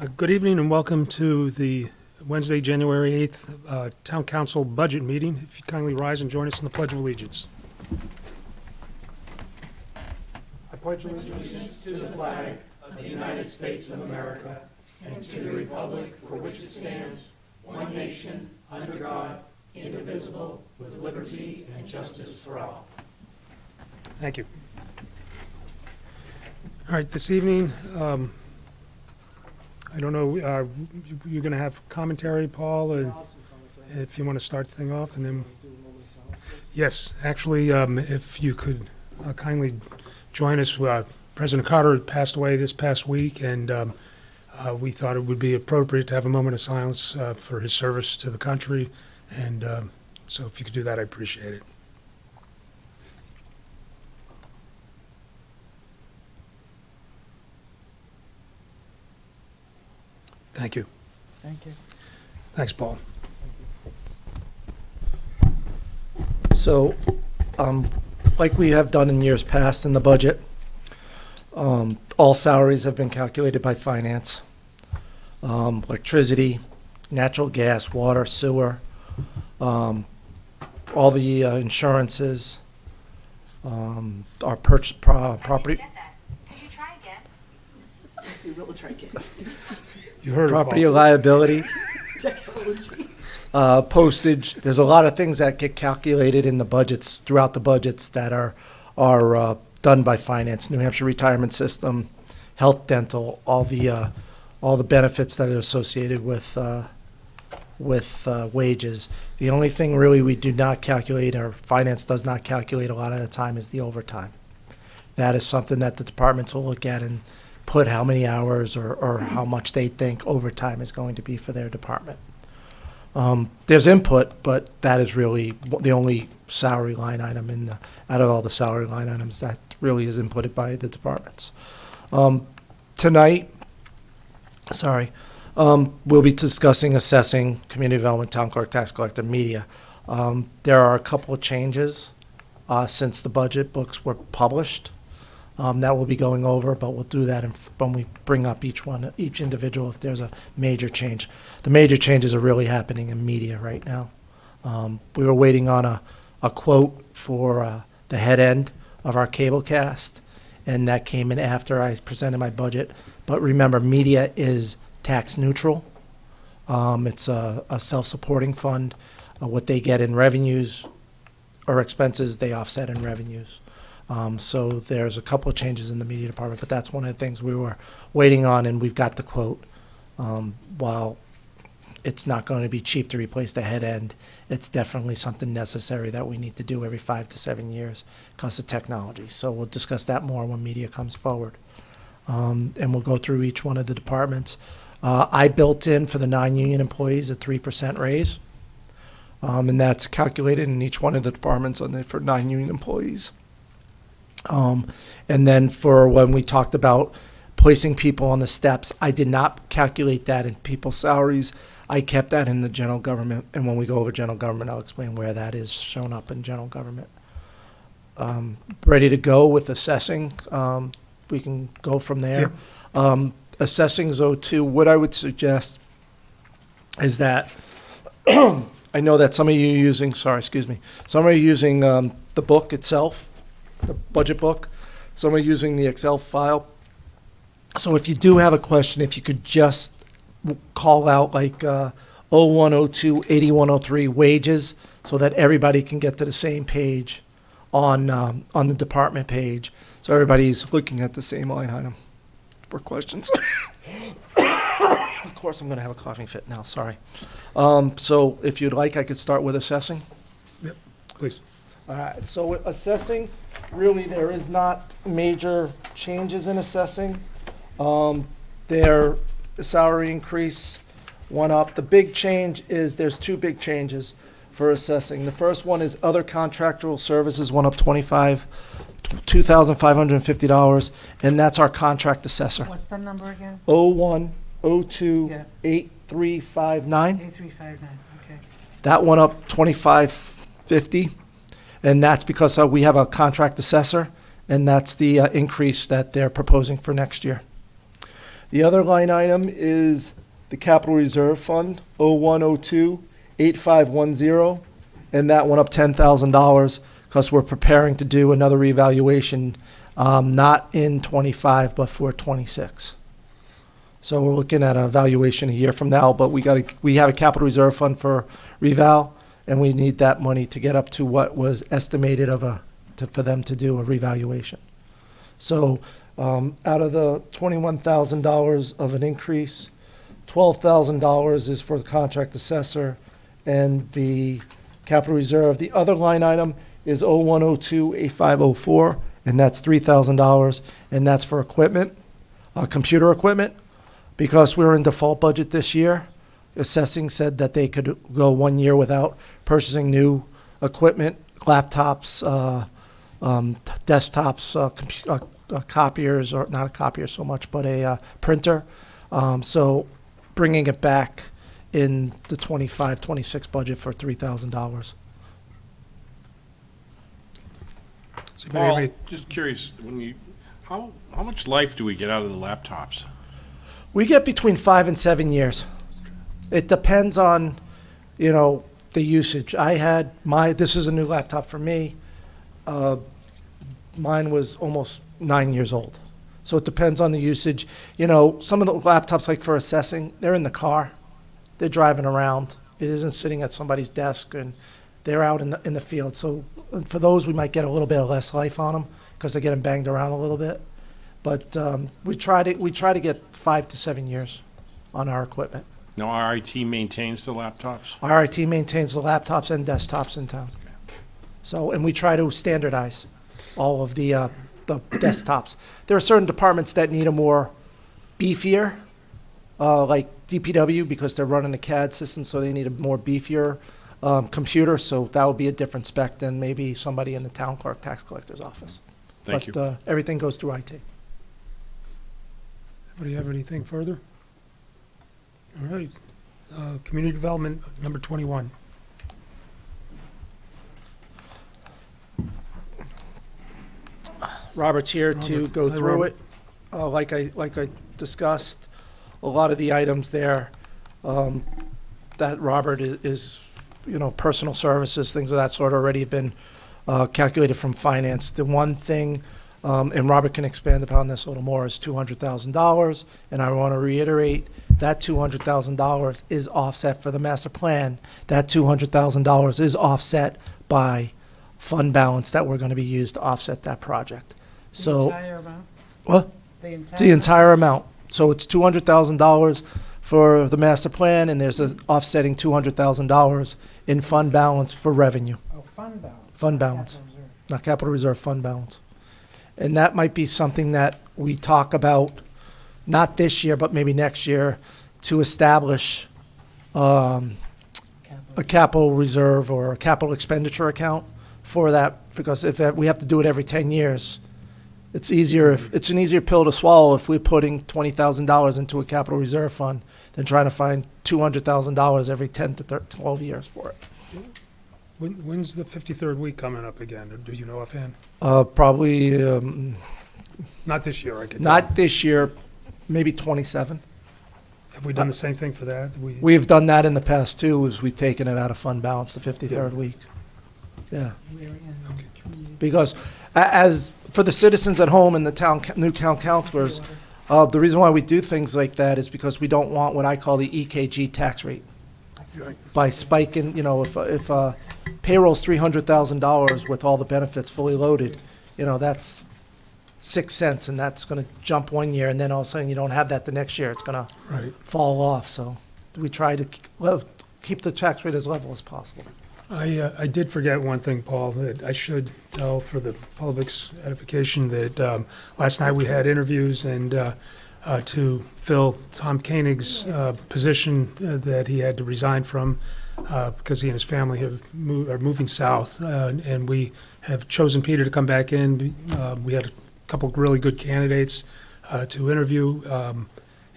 Good evening and welcome to the Wednesday, January 8th Town Council Budget Meeting. If you kindly rise and join us in the Pledge of Allegiance. I pledge allegiance to the flag of the United States of America and to the republic for which it stands, one nation, under God, indivisible, with liberty and justice for all. Thank you. All right, this evening, I don't know, you're going to have commentary, Paul, and if you want to start the thing off, and then, yes, actually, if you could kindly join us. President Carter passed away this past week, and we thought it would be appropriate to have a moment of silence for his service to the country, and so if you could do that, I appreciate it. Thank you. Thank you. Thanks, Paul. So, like we have done in years past in the budget, all salaries have been calculated by finance. Electricity, natural gas, water, sewer, all the insurances, our purchase property. Get that. Could you try again? Yes, we will try again. You heard it, Property Paul. liability, Technology. postage. There's a lot of things that get calculated in the budgets, throughout the budgets, that are done by finance. New Hampshire retirement system, health, dental, all the benefits that are associated with wages. The only thing really we do not calculate, or finance does not calculate a lot of the time, is the overtime. That is something that the departments will look at and put how many hours or how much they think overtime is going to be for their department. There's input, but that is really the only salary line item out of all the salary line items that really is inputted by the departments. Tonight, we'll be discussing assessing, community development, town clerk, tax collector, media. There are a couple of changes since the budget books were published. That we'll be going over, but we'll do that when we bring up each individual if there's a major change. The major changes are really happening in media right now. We were waiting on a quote for the head end of our cable cast, and that came in after I presented my budget. But remember, media is tax neutral. It's a self-supporting fund. What they get in revenues or expenses, they offset in revenues. So there's a couple of changes in the media department, but that's one of the things we were waiting on, and we've got the quote. While it's not going to be cheap to replace the head end, it's definitely something necessary that we need to do every 5 to 7 years because of technology. So we'll discuss that more when media comes forward. And we'll go through each one of the departments. I built in for the non-union employees a 3% raise, and that's calculated in each one of the departments for non-union employees. And then for when we talked about placing people on the steps, I did not calculate that in people's salaries. I kept that in the general government. And when we go over general government, I'll explain where that is shown up in general government. Ready to go with assessing. We can go from there. Assessing is 02. What I would suggest is that I know that some of you are using, some are using the book itself, the budget book. Some are using the Excel file. So if you do have a question, if you could just call out like 0102 8103 wages so that everybody can get to the same page on the department page. So everybody's looking at the same line item for questions. Of course, I'm going to have a coughing fit now. Sorry. So if you'd like, I could start with assessing. Yep, please. All right, so with assessing, really there is not major changes in assessing. Their salary increase went up. The big change is there's two big changes for assessing. The first one is other contractual services went up $2,550, and that's our contract assessor. What's the number again? 0102 Yeah. 8359. 8359, okay. That went up $25.50, and that's because we have a contract assessor, and that's the increase that they're proposing for next year. The other line item is the capital reserve fund, 0102-8510, and that went up $10,000 because we're preparing to do another revaluation, not in '25, but for '26. So we're looking at a valuation a year from now, but we have a capital reserve fund for reval, and we need that money to get up to what was estimated for them to do a revaluation. So out of the $21,000 of an increase, $12,000 is for the contract assessor and the capital reserve. The other line item is 0102-8504, and that's $3,000, and that's for equipment, computer equipment. Because we were in default budget this year, assessing said that they could go 1 year without purchasing new equipment, laptops, desktops, copiers, or not a copier so much, but a printer. So bringing it back in the 25-26 budget for $3,000. So anybody have Paul, any- just curious, how much life do we get out of the laptops? We get between 5 and 7 years. It depends on, the usage. This is a new laptop for me. Mine was almost 9 years old. So it depends on the usage. Some of the laptops, like for assessing, they're in the car. They're driving around. It isn't sitting at somebody's desk, and they're out in the field. So for those, we might get a little bit of less life on them because they're getting banged around a little bit. But we try to get 5 to 7 years on our equipment. Now, our IT maintains the laptops? Our IT maintains the laptops and desktops in town. So, and we try to standardize all of the desktops. There are certain departments that need a more beefier, like DPW, because they're running a CAD system, so they need a more beefier computer. So that would be a different spec than maybe somebody in the town clerk, tax collector's office. Thank you. But everything goes through IT. Anybody have anything further? All right. Community development, number 21. Robert's here to Robert. go Hi, through Robert. it. Like I discussed, a lot of the items there, that Robert is, personal services, things of that sort already have been calculated from finance. The one thing, and Robert can expand upon this a little more, is $200,000. And I want to reiterate, that $200,000 is offset for the master plan. That $200,000 is offset by fund balance that we're going to be used to offset that project. The So, entire amount? what? The It's the entire amount. So it's $200,000 for the master plan, and there's an offsetting $200,000 in fund balance for revenue, Oh, fund balance. Fund balance. Capital reserve. not capital reserve, fund balance. And that might be something that we talk about, not this year, but maybe next year, to establish a Capital. capital reserve or a capital expenditure account for that, because if we have to do it every 10 years, it's an easier pill to swallow if we're putting $20,000 into a capital reserve fund than trying to find $200,000 every 10 to 12 years for it. When's the 53rd week coming up again? Or do you know offhand? Probably Not this year, I could tell. not this year, maybe 27. Have we done the same thing for that? We've done that in the past too, is we've taken it out of fund balance the 53rd week. Yeah, We're in Okay. community because as for the citizens at home and the new town councilors, order. the reason why we do things like that is because we don't want what I call the EKG tax rate. Right. By spiking, if payroll's $300,000 with all the benefits fully loaded, that's 6 cents, and that's going to jump 1 year, and then all of a sudden you don't have that the next year. It's going to Right. fall off. So we try to keep the tax rate as level as possible. I did forget one thing, Paul, that I should tell for the public's edification, that last night we had interviews and to fill Tom Koenig's position that he had to resign from because he and his family are moving south, and we have chosen Peter to come back in. We had a couple really good candidates to interview,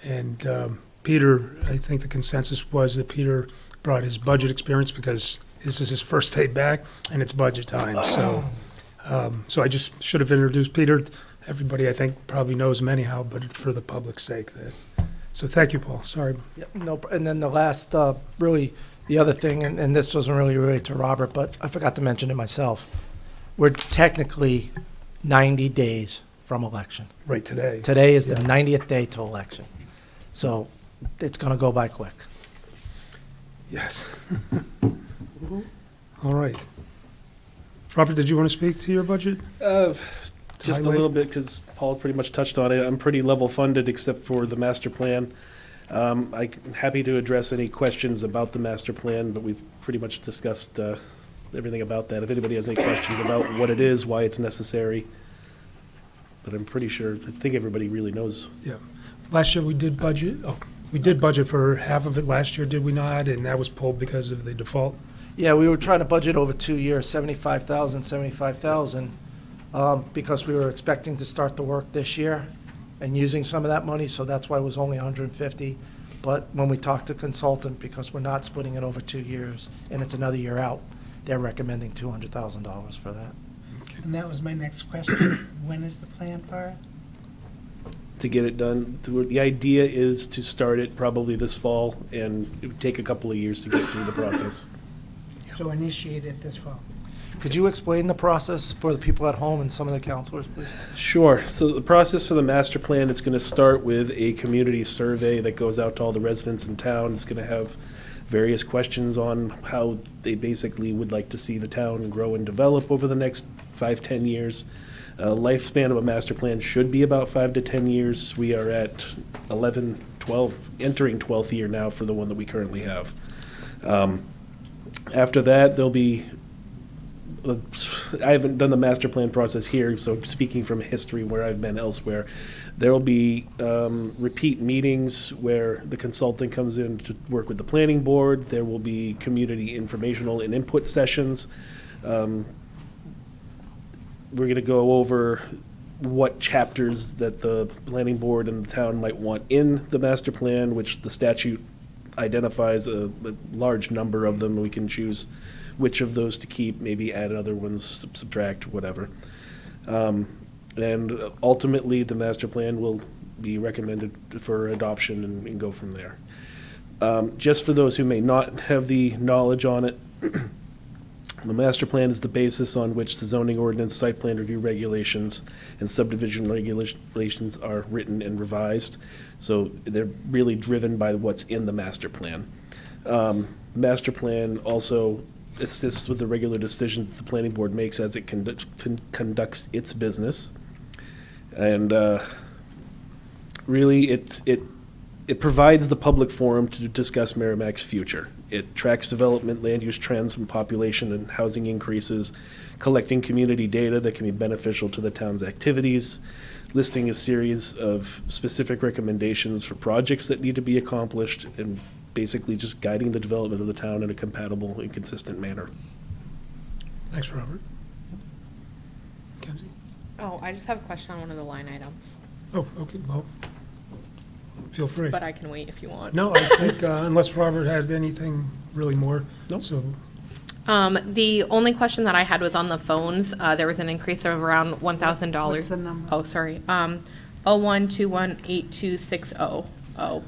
and Peter, I think the consensus was that Peter brought his budget experience because this is his first day back, and it's budget time. So I just should have introduced Peter everybody, I think, probably knows them anyhow, but for the public's sake, so thank you, Paul, sorry. Yeah, no, and then the last, really, the other thing, and this wasn't really related to Robert, but I forgot to mention it myself. We're technically 90 days from election. Right today. Today is the Yeah. 90th day to election. So it's going to go by quick. Yes. All right. Robert, did you want to speak to your budget? Just a highlight? little bit, because Paul pretty much touched on it. I'm pretty level funded except for the master plan. I'm happy to address any questions about the master plan, but we've pretty much discussed everything about that. If anybody has any questions about what it is, why it's necessary. But I'm pretty sure, I think everybody really knows. Yeah. Last year, we did budget for half of it last year, did we not? And that was pulled because of the default. Yeah, we were trying to budget over 2 years, 75,000, because we were expecting to start the work this year and using some of that money, so that's why it was only 150. But when we talked to consultant, because we're not splitting it over 2 years and it's another year out, they're recommending $200,000 for that. And that was my next question. When is the plan for it? To get it done, the idea is to start it probably this fall, and it would take a couple of years to get through the process. So initiate it this fall. Could you explain the process for the people at home and some of the counselors, please? Sure. So the process for the master plan, it's going to start with a community survey that goes out to all the residents in town. It's going to have various questions on how they basically would like to see the town grow and develop over the next 5-10 years. Lifespan of a master plan should be about 5 to 10 years. We are at 11, 12, entering 12th year now for the one that we currently have. After that, there'll be I haven't done the master plan process here, so speaking from history where I've been elsewhere, there will be repeat meetings where the consultant comes in to work with the planning board. There will be community informational and input sessions. We're going to go over what chapters that the planning board and the town might want in the master plan, which the statute identifies a large number of them. We can choose which of those to keep, maybe add other ones, subtract, whatever. And ultimately, the master plan will be recommended for adoption and go from there. Just for those who may not have the knowledge on it, the master plan is the basis on which the zoning ordinance, site plan review regulations, and subdivision regulations are written and revised. So they're really driven by what's in the master plan. Master plan also assists with the regular decisions that the planning board makes as it conducts its business. And really, it provides the public forum to discuss Merrimack's future. It tracks development, land use trends, and population and housing increases, collecting community data that can be beneficial to the town's activities, listing a series of specific recommendations for projects that need to be accomplished, and basically just guiding the development of the town in a compatible and consistent manner. Thanks, Robert. Kenzie? Oh, I just have a question on one of the line items, Oh, okay, well, feel free. but I can wait if you want. No, I think, unless Robert had anything really more. Nope. So, The only question that I had was on the phones. There was an increase of around $1,000. What's the number? Oh, sorry. 01218260.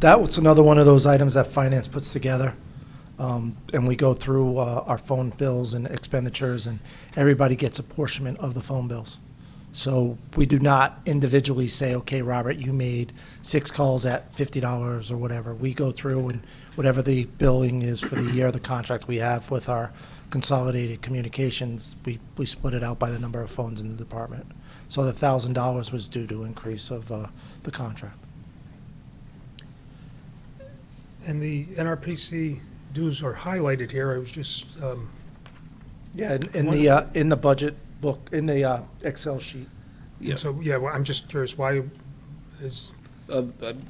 That was another one of those items that finance puts together. And we go through our phone bills and expenditures, and everybody gets a portion of the phone bills. So we do not individually say, okay, Robert, you made 6 calls at $50 or whatever. We go through, and whatever the billing is for the year, the contract we have with our consolidated communications, we split it out by the number of phones in the department. So the $1,000 was due to increase of the contract. and the NRPC dues are highlighted here. I was just, Yeah, in the budget book, in the Excel sheet. Yeah. so, yeah, well, I'm just curious, why is, I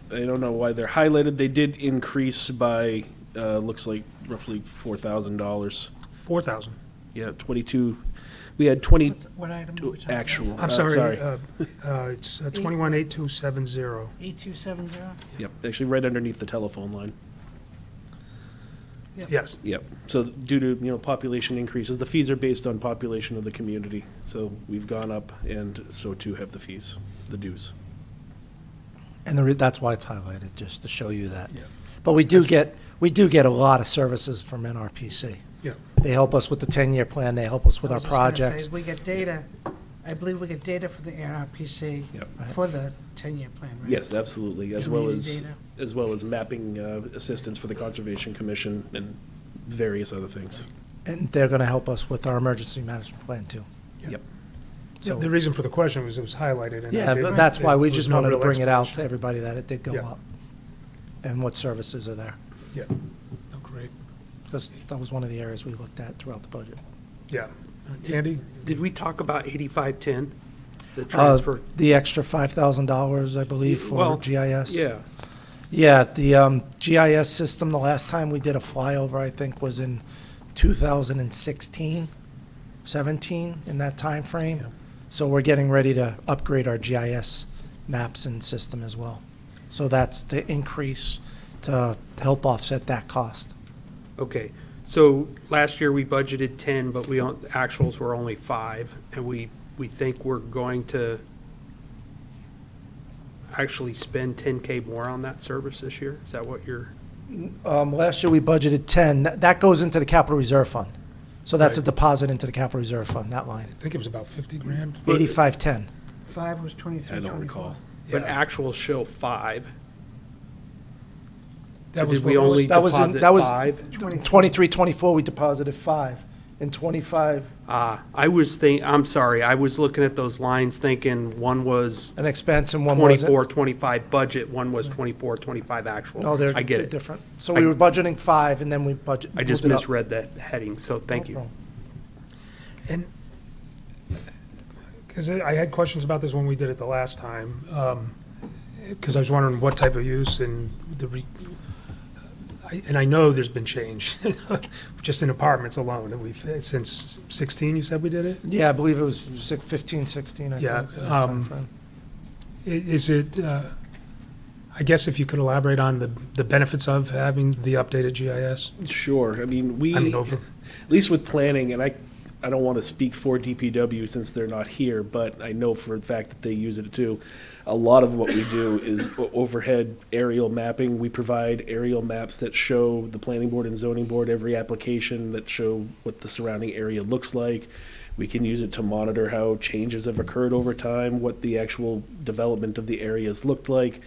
don't know why they're highlighted. They did increase by, looks like roughly $4,000. 4,000? Yeah, 22, we had 20 What item? Which item? actual. I'm sorry, it's 218270. 8270? Yep, actually right underneath the telephone line. Yes, Yep. So due to, population increases, the fees are based on population of the community. So we've gone up, and so too have the fees, the dues. And that's why it's highlighted, just to show you that. Yeah. But we do get a lot of services from NRPC. yeah. They help us with the 10-year plan, they help us with I our was just gonna say, projects. We get data, I believe we get data from the NRPC Yep. for the 10-year plan, right? Yes, absolutely, as well Community as, data. mapping assistance for the Conservation Commission and various other things. And they're gonna help us with our emergency management plan too. Yep. So- The reason for the question was it was highlighted. and Yeah, it- but that's why we there was just no wanted to real bring it out to explanation. everybody that it did go Yeah. up. And what services are there, Yeah, oh, great, because that was one of the areas we looked at throughout the budget. yeah. Andy? Did we talk about 8510, the transfer? The extra $5,000, I believe, for Well, GIS. Yeah, Yeah, the GIS system, the last time we did a flyover, I think, was in 2016, 17, in that timeframe. Yeah. So we're getting ready to upgrade our GIS maps and system as well. So that's the increase to help offset that cost. okay. So last year we budgeted 10, but actuals were only 5, and we think we're going to actually spend 10K more on that service this year? Is that what you're, Last year, we budgeted 10. That goes into the capital reserve fund. So that's a Right. deposit into the capital reserve fund, that line. I think it was about 50 grand. 8510. 5 was 23, I don't 24. recall. but Yeah. actuals show 5? That So was did we what was- only that was in- deposit that was- 5? 23, 24, we deposited 5. In 25, I'm sorry, I was looking at those lines thinking one was an expense and one wasn't. 24, 25 budget, one was 24, 25 actual. No, they're I get they're it. different. So we were budgeting 5, and then we budget. I just moved it up. misread that heading, so thank No you. problem. And, because I had questions about this when we did it the last time, because I was wondering what type of use and and I know there's been change, just in apartments alone, and since 16, you said we did it? Yeah, I believe it was 15, 16, I think. Yeah, that timeframe. Is it, I guess if you could elaborate on the benefits of having the updated GIS? Sure, I mean, Over, at least with planning, and I don't want to speak for DPW since they're not here, but I know for a fact that they use it too. A lot of what we do is overhead aerial mapping. We provide aerial maps that show the planning board and zoning board, every application, that show what the surrounding area looks like. We can use it to monitor how changes have occurred over time, what the actual development of the areas looked like.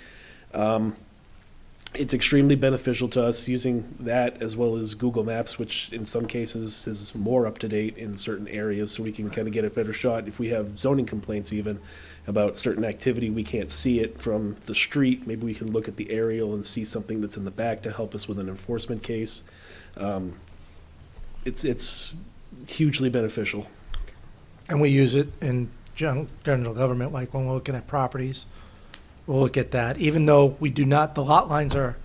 It's extremely beneficial to us using that as well as Google Maps, which in some cases is more up to date in certain areas, so we can kind of get a better shot. If we have zoning complaints even about certain activity, we can't see it from the street. Maybe we can look at the aerial and see something that's in the back to help us with an enforcement case. It's hugely beneficial. And we use it in general government, like when we're looking at properties, we'll look at that. Even though we do not, the lot lines are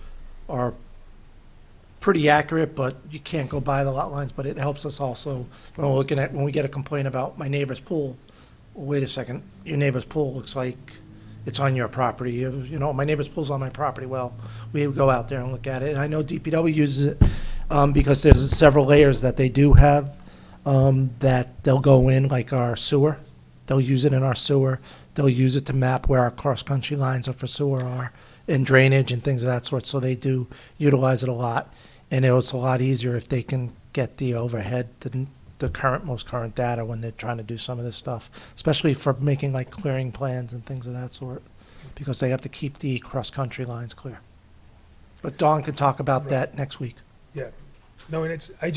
pretty accurate, but you can't go by the lot lines, but it helps us also when we're looking at, when we get a complaint about my neighbor's pool. Well, wait a second, your neighbor's pool looks like it's on your property. You know, my neighbor's pool's on my property. Well, we would go out there and look at it. And I know DPW uses it because there's several layers that they do have that they'll go in, like our sewer. They'll use it in our sewer. They'll use it to map where our cross-country lines of for sewer are and drainage and things of that sort. So they do utilize it a lot. And it's a lot easier if they can get the overhead, the most current data when they're trying to do some of this stuff, especially for making like clearing plans and things of that sort, because they have to keep the cross-country lines clear. But Dawn can talk about that next week. yeah. No, and I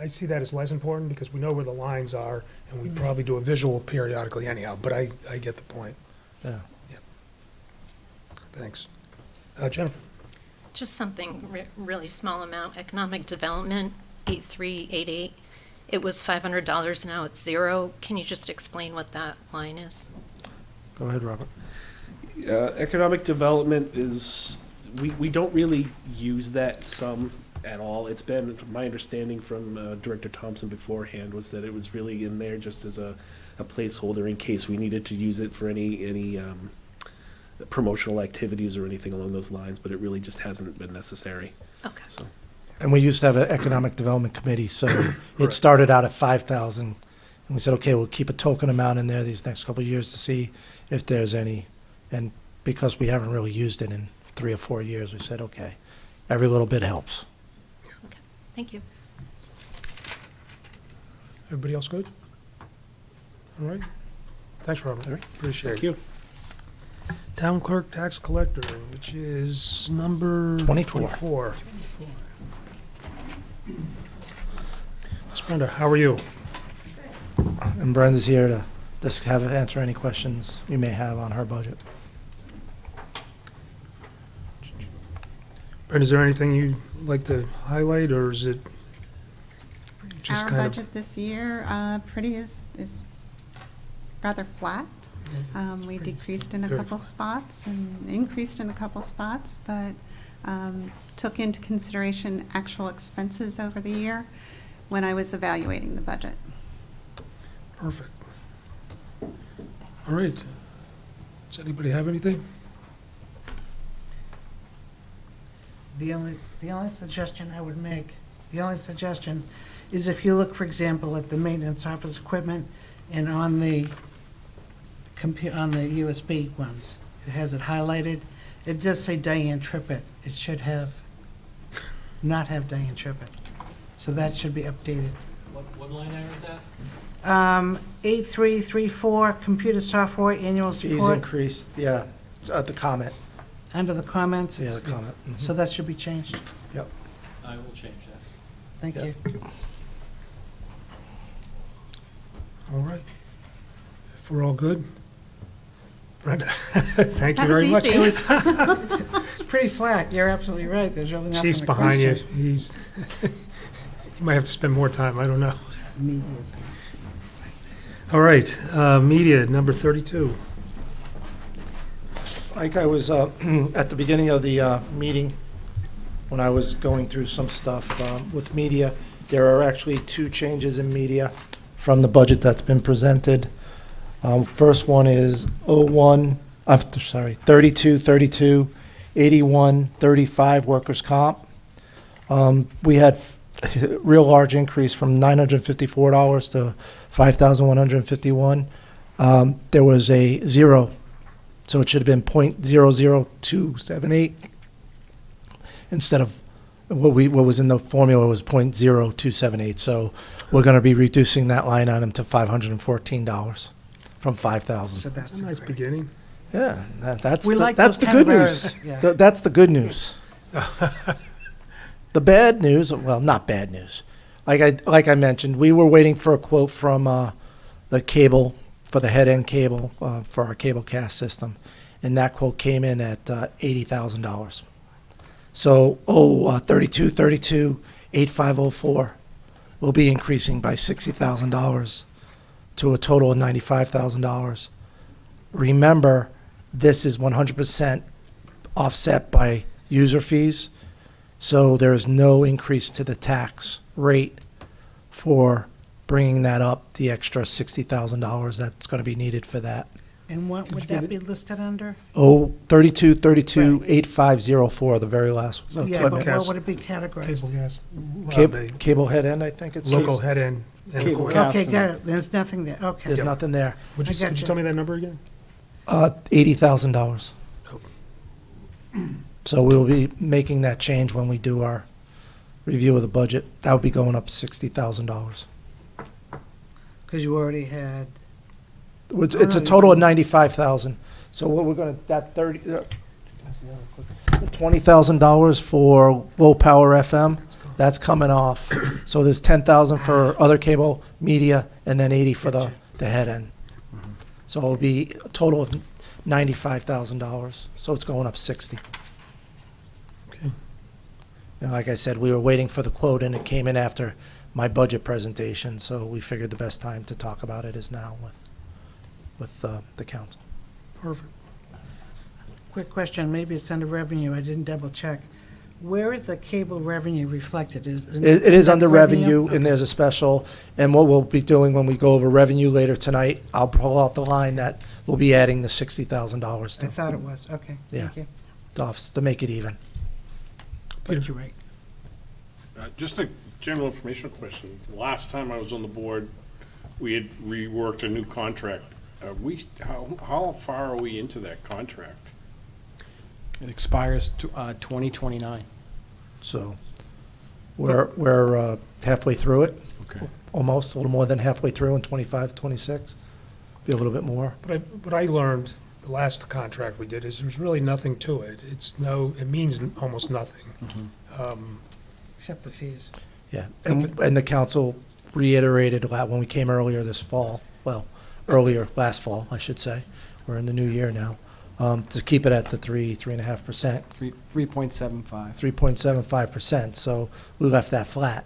see that as less important because we know where the lines are, and we probably do a visual periodically anyhow, but I get the point. Yeah. Thanks. Jennifer? Just something really small amount, economic development, 8388. It was $500, now it's 0. Can you just explain what that line is? Go ahead, Robert. Economic development is, we don't really use that sum at all. It's been, from my understanding from Director Thompson beforehand, was that it was really in there just as a placeholder in case we needed to use it for any promotional activities or anything along those lines, but it really just hasn't been necessary, Okay. so. And we used to have an economic development committee, so it started out at 5,000. And we said, okay, we'll keep a token amount in there these next couple of years to see if there's any. And because we haven't really used it in 3 or 4 years, we said, okay, every little bit helps. Thank you. Everybody else good? All right. Thanks, Robert. All right. Appreciate it. Thank you. Town clerk, tax collector, which is number 24. 24. Ms. Brenda, how are you? And Brenda's here to just answer any questions you may have on her budget. Brenda, is there anything you'd like to highlight, or is it just Our kind of? budget this year, is rather flat. We decreased in a very couple flat. spots and increased in a couple spots, but took into consideration actual expenses over the year when I was evaluating the budget. Perfect. All right. Does anybody have anything? The only suggestion I would make, is if you look, for example, at the maintenance office equipment and on the on the USB ones, it has it highlighted. It does say Diane Trippett. It should not have Diane Trippett. So that should be updated. What line item is that? 8334, computer software annual Fees support, increased, yeah, the comment, under the comments. yeah, it's the comment. Mhm. So that should be changed. Yep. I will change that. Thank Yeah. you. All right. If we're all good. Brenda, thank you That was very much. easy. It's pretty flat. You're absolutely right. There's really nothing Chief's to behind you. question. He's, you might have to spend more time, I don't know. All right, media, number 32. Like I was at the beginning of the meeting, when I was going through some stuff with media, there are actually 2 changes in media from the budget that's been presented. First one is 3232, 8135 workers' comp. We had real large increase from $954 to $5,151. There was a zero, so it should have been .00278 instead of what was in the formula was .0278. So we're going to be reducing that line item to $514 from $5,000. So That's that's a nice great. beginning. Yeah, that's We the, like that's those the kind good of news. errors, yeah. That's the good news. The bad news, well, not bad news. Like I mentioned, we were waiting for a quote from the cable, for the head end cable for our cable cast system, and that quote came in at $80,000. So 3232 8504 will be increasing by $60,000 to a total of $95,000. Remember, this is 100% offset by user fees, so there is no increase to the tax rate for bringing that up, the extra $60,000 that's going to be needed for that. And what would that be listed under? 3232 8504, the very last Yeah, but equipment. what would it be categorized? Cable gas. Cable head end, I think it Local says. head end. and Cable equipment. gas. Okay, got it. There's nothing there. Okay. There's nothing there. Would I you, could gotcha. you tell me that number again? $80,000. So we'll be making that change when we do our review of the budget. That would be going up $60,000. Because you already had, It's a total of 95,000. So what we're gonna, that the $20,000 for low power FM, that's coming off. So there's 10,000 for other cable media and then 80 for the head end. So it'll be a total of $95,000. So it's going up 60. Okay. And like I said, we were waiting for the quote and it came in after my budget presentation. So we figured the best time to talk about it is now with the council. Perfect. quick question, maybe it's under revenue, I didn't double check. Where is the cable revenue reflected? It is that under revenue, Okay. and there's a special, and what we'll be doing when we go over revenue later tonight, I'll pull out the line that we'll be adding the $60,000 I to, thought it was, okay, Yeah. thank you. to make it even. But you're right. Just a general informational question. Last time I was on the board, we had reworked a new contract. How far are we into that contract? It expires 2029. So we're halfway through it, Okay. almost, a little more than halfway through in 25, 26, be a little bit more. But what I learned, the last contract we did, is there's really nothing to it. It means almost nothing. Except the fees. Yeah, and the council reiterated that when we came earlier this fall, earlier last fall, I should say, we're in the new year now, to keep it at the 3.5%, 3.75. 3.75%, so we left that flat.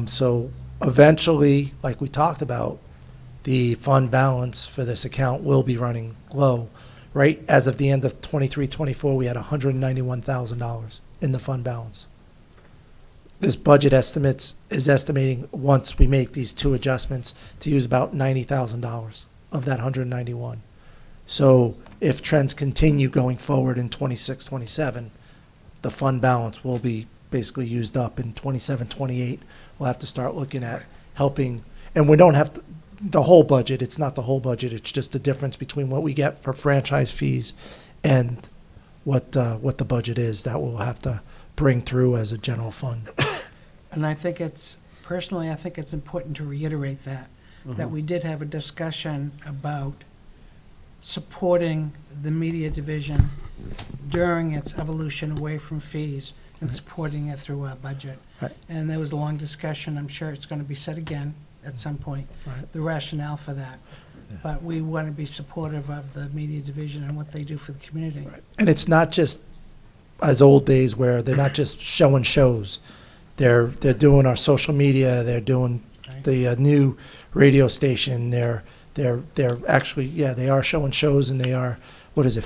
So eventually, like we talked about, the fund balance for this account will be running low. Right, as of the end of 23-24, we had $191,000 in the fund balance. This budget is estimating, once we make these two adjustments, to use about $90,000 of that 191. So if trends continue going forward in 26, 27, the fund balance will be basically used up in 27, 28. We'll have to start looking at helping, and we don't have to, the whole budget, it's not the whole budget, it's just the difference between what we get for franchise fees and what the budget is that we'll have to bring through as a general fund. And I think personally, I think it's important to reiterate that we did have a discussion about supporting the media division during its evolution away from fees and supporting it through our budget. Right. And there was a long discussion, I'm sure it's going to be said again at some point, Right. the rationale for that. Yeah. But we want to be supportive of the media division and what they do for the community. And it's not just as old days where they're not just showing shows. They're doing our social media, they're doing Right. the new radio station, they're actually, they are showing shows, and they are, what is it,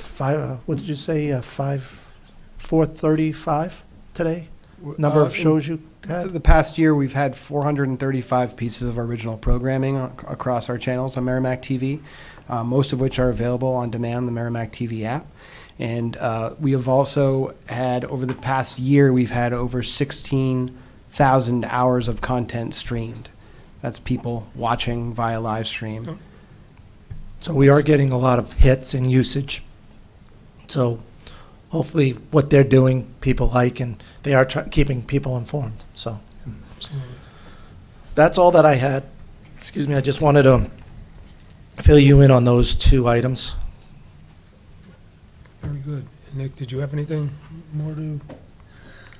what did you say, 435 today? Number of shows you had? The past year, we've had 435 pieces of original programming across our channels on Merrimack TV, most of which are available on demand, the Merrimack TV app. And we have also had, over the past year, we've had over 16,000 hours of content streamed. That's people watching via live stream. So we are getting a lot of hits and usage. So hopefully what they're doing, people like, and they are keeping people informed, so. Absolutely. That's all that I had. Excuse me, I just wanted to fill you in on those two items. Very good. Nick, did you have anything more to?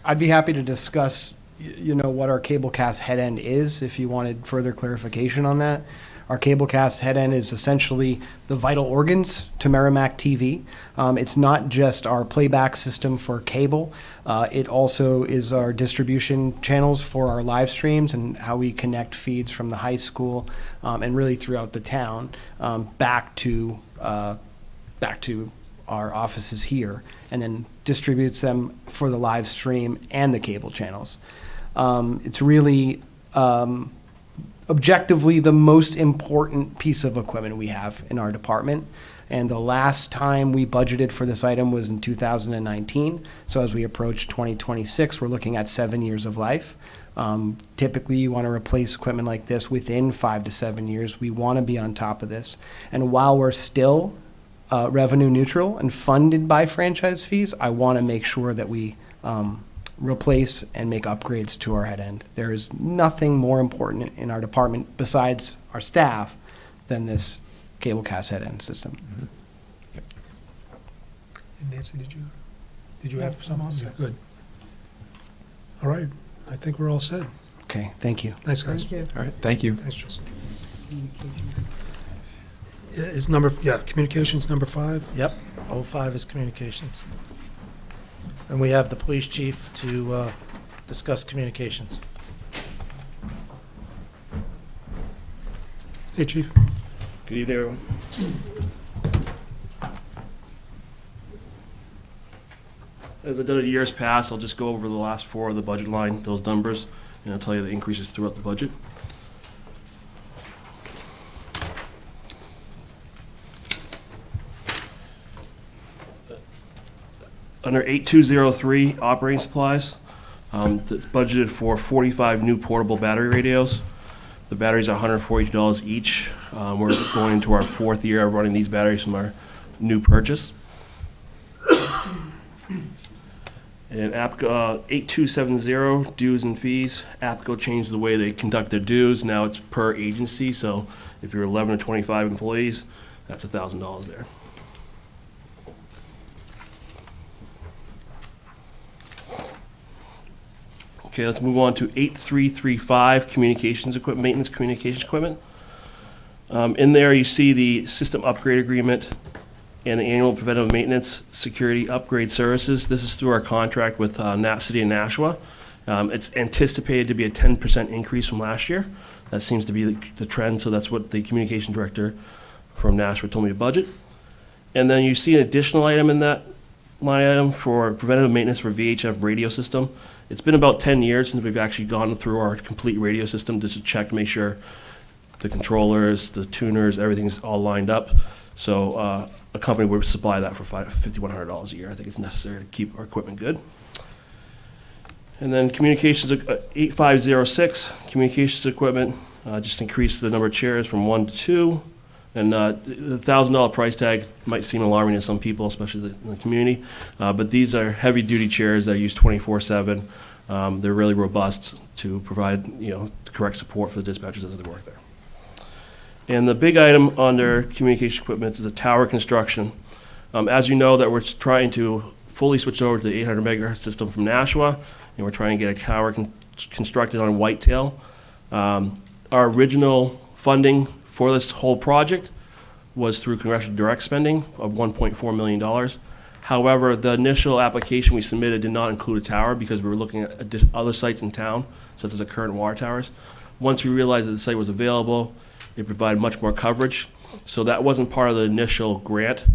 I'd be happy to discuss, what our Cablecast head end is, if you wanted further clarification on that. Our Cablecast head end is essentially the vital organs to Merrimack TV. It's not just our playback system for cable. It also is our distribution channels for our live streams and how we connect feeds from the high school and really throughout the town back to our offices here, and then distributes them for the live stream and the cable channels. It's really objectively the most important piece of equipment we have in our department. And the last time we budgeted for this item was in 2019. So as we approach 2026, we're looking at 7 years of life. Typically, you want to replace equipment like this within 5 to 7 years. We want to be on top of this. And while we're still revenue neutral and funded by franchise fees, I want to make sure that we replace and make upgrades to our head end. There is nothing more important in our department besides our staff than this Cablecast head end system. And Nancy, did you have I'm something? all set. Good. All right, I think we're all set. Okay, thank you. Thanks, guys. Thank you. All right, thank you. Thanks, Justin. Communications number 5? Yep, 05 is communications. And we have the police chief to discuss communications. Hey, chief. Good evening, everyone. As I've done in years past, I'll just go over the last 4 of the budget line, those numbers, and I'll tell you the increases throughout the budget. Under 8203, operating supplies, That's budgeted for 45 new portable battery radios. The batteries are $142 each. We're going into our 4th year of running these batteries from our new purchase. And APCO 8270, dues and fees. APCO changed the way they conduct their dues. Now it's per agency, so if you're 11 or 25 employees, that's $1,000 there. Okay, let's move on to 8335, communications equipment, maintenance communications equipment. In there, you see the system upgrade agreement and the annual preventive maintenance security upgrade services. This is through our contract with City of Nashua. It's anticipated to be a 10% increase from last year. That seems to be the trend, so that's what the communication director from Nashua told me to budget. And then you see an additional item in that line item for preventative maintenance for VHF radio system. It's been about 10 years since we've actually gone through our complete radio system just to check, make sure the controllers, the tuners, everything's all lined up. So a company would supply that for $5,100 a year. I think it's necessary to keep our equipment good. And then communications, 8506, communications equipment, just increased the number of chairs from 1 to 2. And the $1,000 price tag might seem alarming to some people, especially in the community. But these are heavy-duty chairs that are used 24/7. They're really robust to provide, the correct support for the dispatchers as they work there. And the big item under communication equipment is the tower construction. As you know, that we're trying to fully switch over to the 800 megahertz system from Nashua, and we're trying to get a tower constructed on Whitetail. Our original funding for this whole project was through congressional direct spending of $1.4 million. However, the initial application we submitted did not include a tower because we were looking at other sites in town, such as the current water towers. Once we realized that the site was available, it provided much more coverage. So that wasn't part of the initial grant,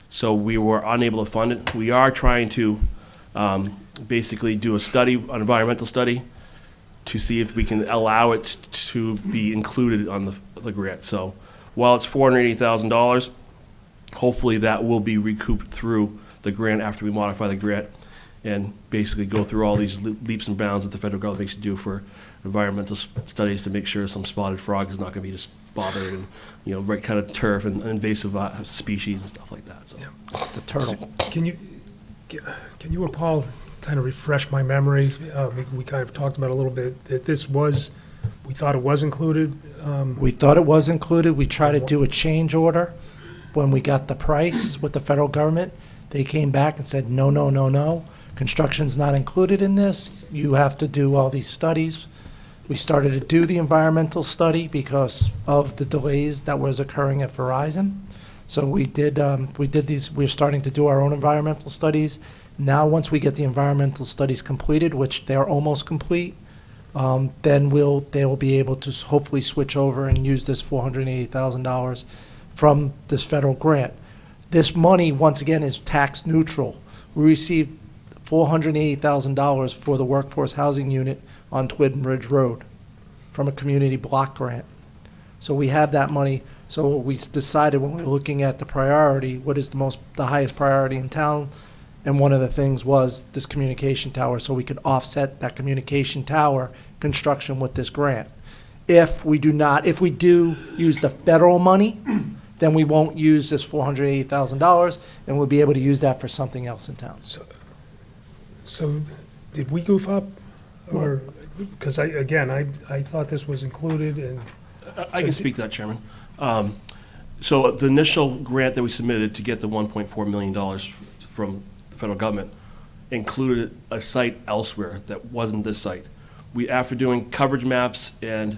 so we were unable to fund it. We are trying to basically do a study, an environmental study, to see if we can allow it to be included on the grant. So while it's $480,000, hopefully that will be recouped through the grant after we modify the grant and basically go through all these leaps and bounds that the federal government makes you do for environmental studies to make sure some spotted frog is not going to be just bothered and, right kind of turf and invasive species and stuff like that. So It's the turtle. Can you and Paul kind of refresh my memory? We kind of talked about a little bit that we thought it was included. We thought it was included. We tried to do a change order when we got the price with the federal government. They came back and said, no, no, no, no. Construction's not included in this. You have to do all these studies. We started to do the environmental study because of the delays that was occurring at Verizon. So we did these, we're starting to do our own environmental studies. Now, once we get the environmental studies completed, which they're almost complete, then they will be able to hopefully switch over and use this $480,000 from this federal grant. This money, once again, is tax neutral. We received $480,000 for the workforce housing unit on Twin Ridge Road from a community block grant. So we have that money. So we decided when we were looking at the priority, what is the highest priority in town? And one of the things was this communication tower, so we could offset that communication tower construction with this grant. If we do use the federal money, then we won't use this $480,000, and we'll be able to use that for something else in town. So did we goof up? Or, because I thought this was included and. I can speak to that, Chairman. So the initial grant that we submitted to get the $1.4 million from the federal government included a site elsewhere that wasn't this site. We, after doing coverage maps and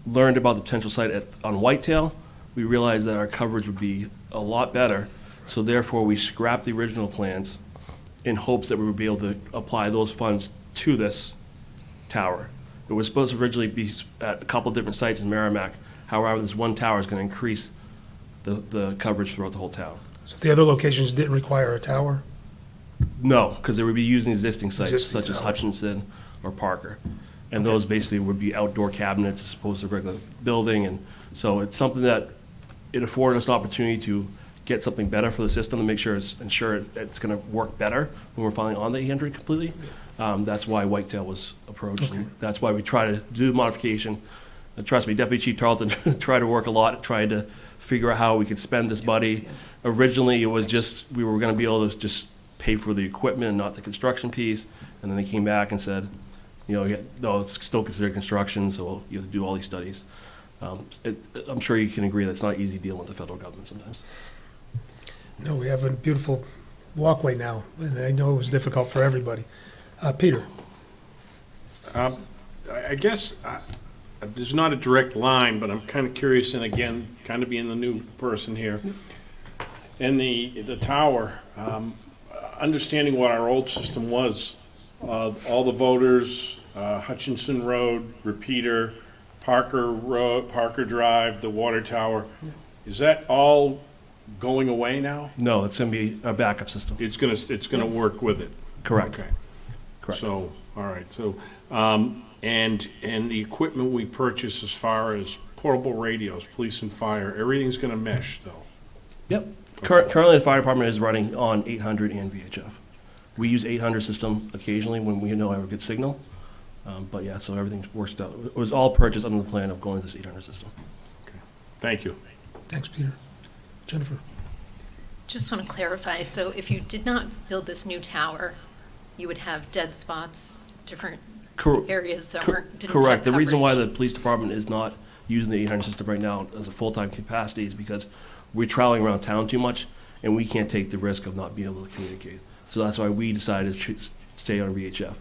learned about the potential site on Whitetail, we realized that our coverage would be a lot better. So therefore, we scrapped the original plans in hopes that we would be able to apply those funds to this tower. It was supposed to originally be at a couple of different sites in Merrimack. However, this one tower is going to increase the coverage throughout the whole town. So the other locations didn't require a tower? No, because they would be using existing sites Existing such as tower. Hutchinson or Parker. And those basically would be outdoor cabinets as opposed to a regular building. And so it's something that it afforded us an opportunity to get something better for the system to make sure it's going to work better when we're finally on the 800 completely. That's why Whitetail was approached, and that's why we try to do the modification. And trust me, Deputy Chief Tarleton tried to work a lot, trying to figure out how we could spend this money. Originally, it was just, we were gonna be able to just pay for the equipment and not the construction piece, and then they came back and said, you know, yeah, no, it's still considered construction, so you have to do all these studies. I'm sure you can agree that it's not easy dealing with the federal government sometimes. No, we have a beautiful walkway now, and I know it was difficult for everybody. Peter? I guess there's not a direct line, but I'm kind of curious, and again, kind of being the new person here. In the tower, understanding what our old system was, all the voters, Hutchinson Road, Repeater, Parker Road, Parker Drive, the water tower, is that all going away now? No, it's gonna be a backup system. It's gonna work with it? Correct. Okay. Correct. So, all right, so, and the equipment we purchase as far as portable radios, police and fire, everything's gonna mesh though? Yep. Currently, the fire department is running on 800 and VHF. We use 800 system occasionally when we know I have a good signal. But yeah, so everything works out. It was all purchased under the plan of going to this 800 system. Thank you. Thanks, Peter. Jennifer? Just want to clarify, so if you did not build this new tower, you would have dead spots, different areas that didn't have Correct. The reason why coverage. the police department is not using the 800 system right now as a full-time capacity is because we're traveling around town too much, and we can't take the risk of not being able to communicate. So that's why we decided to stay on VHF.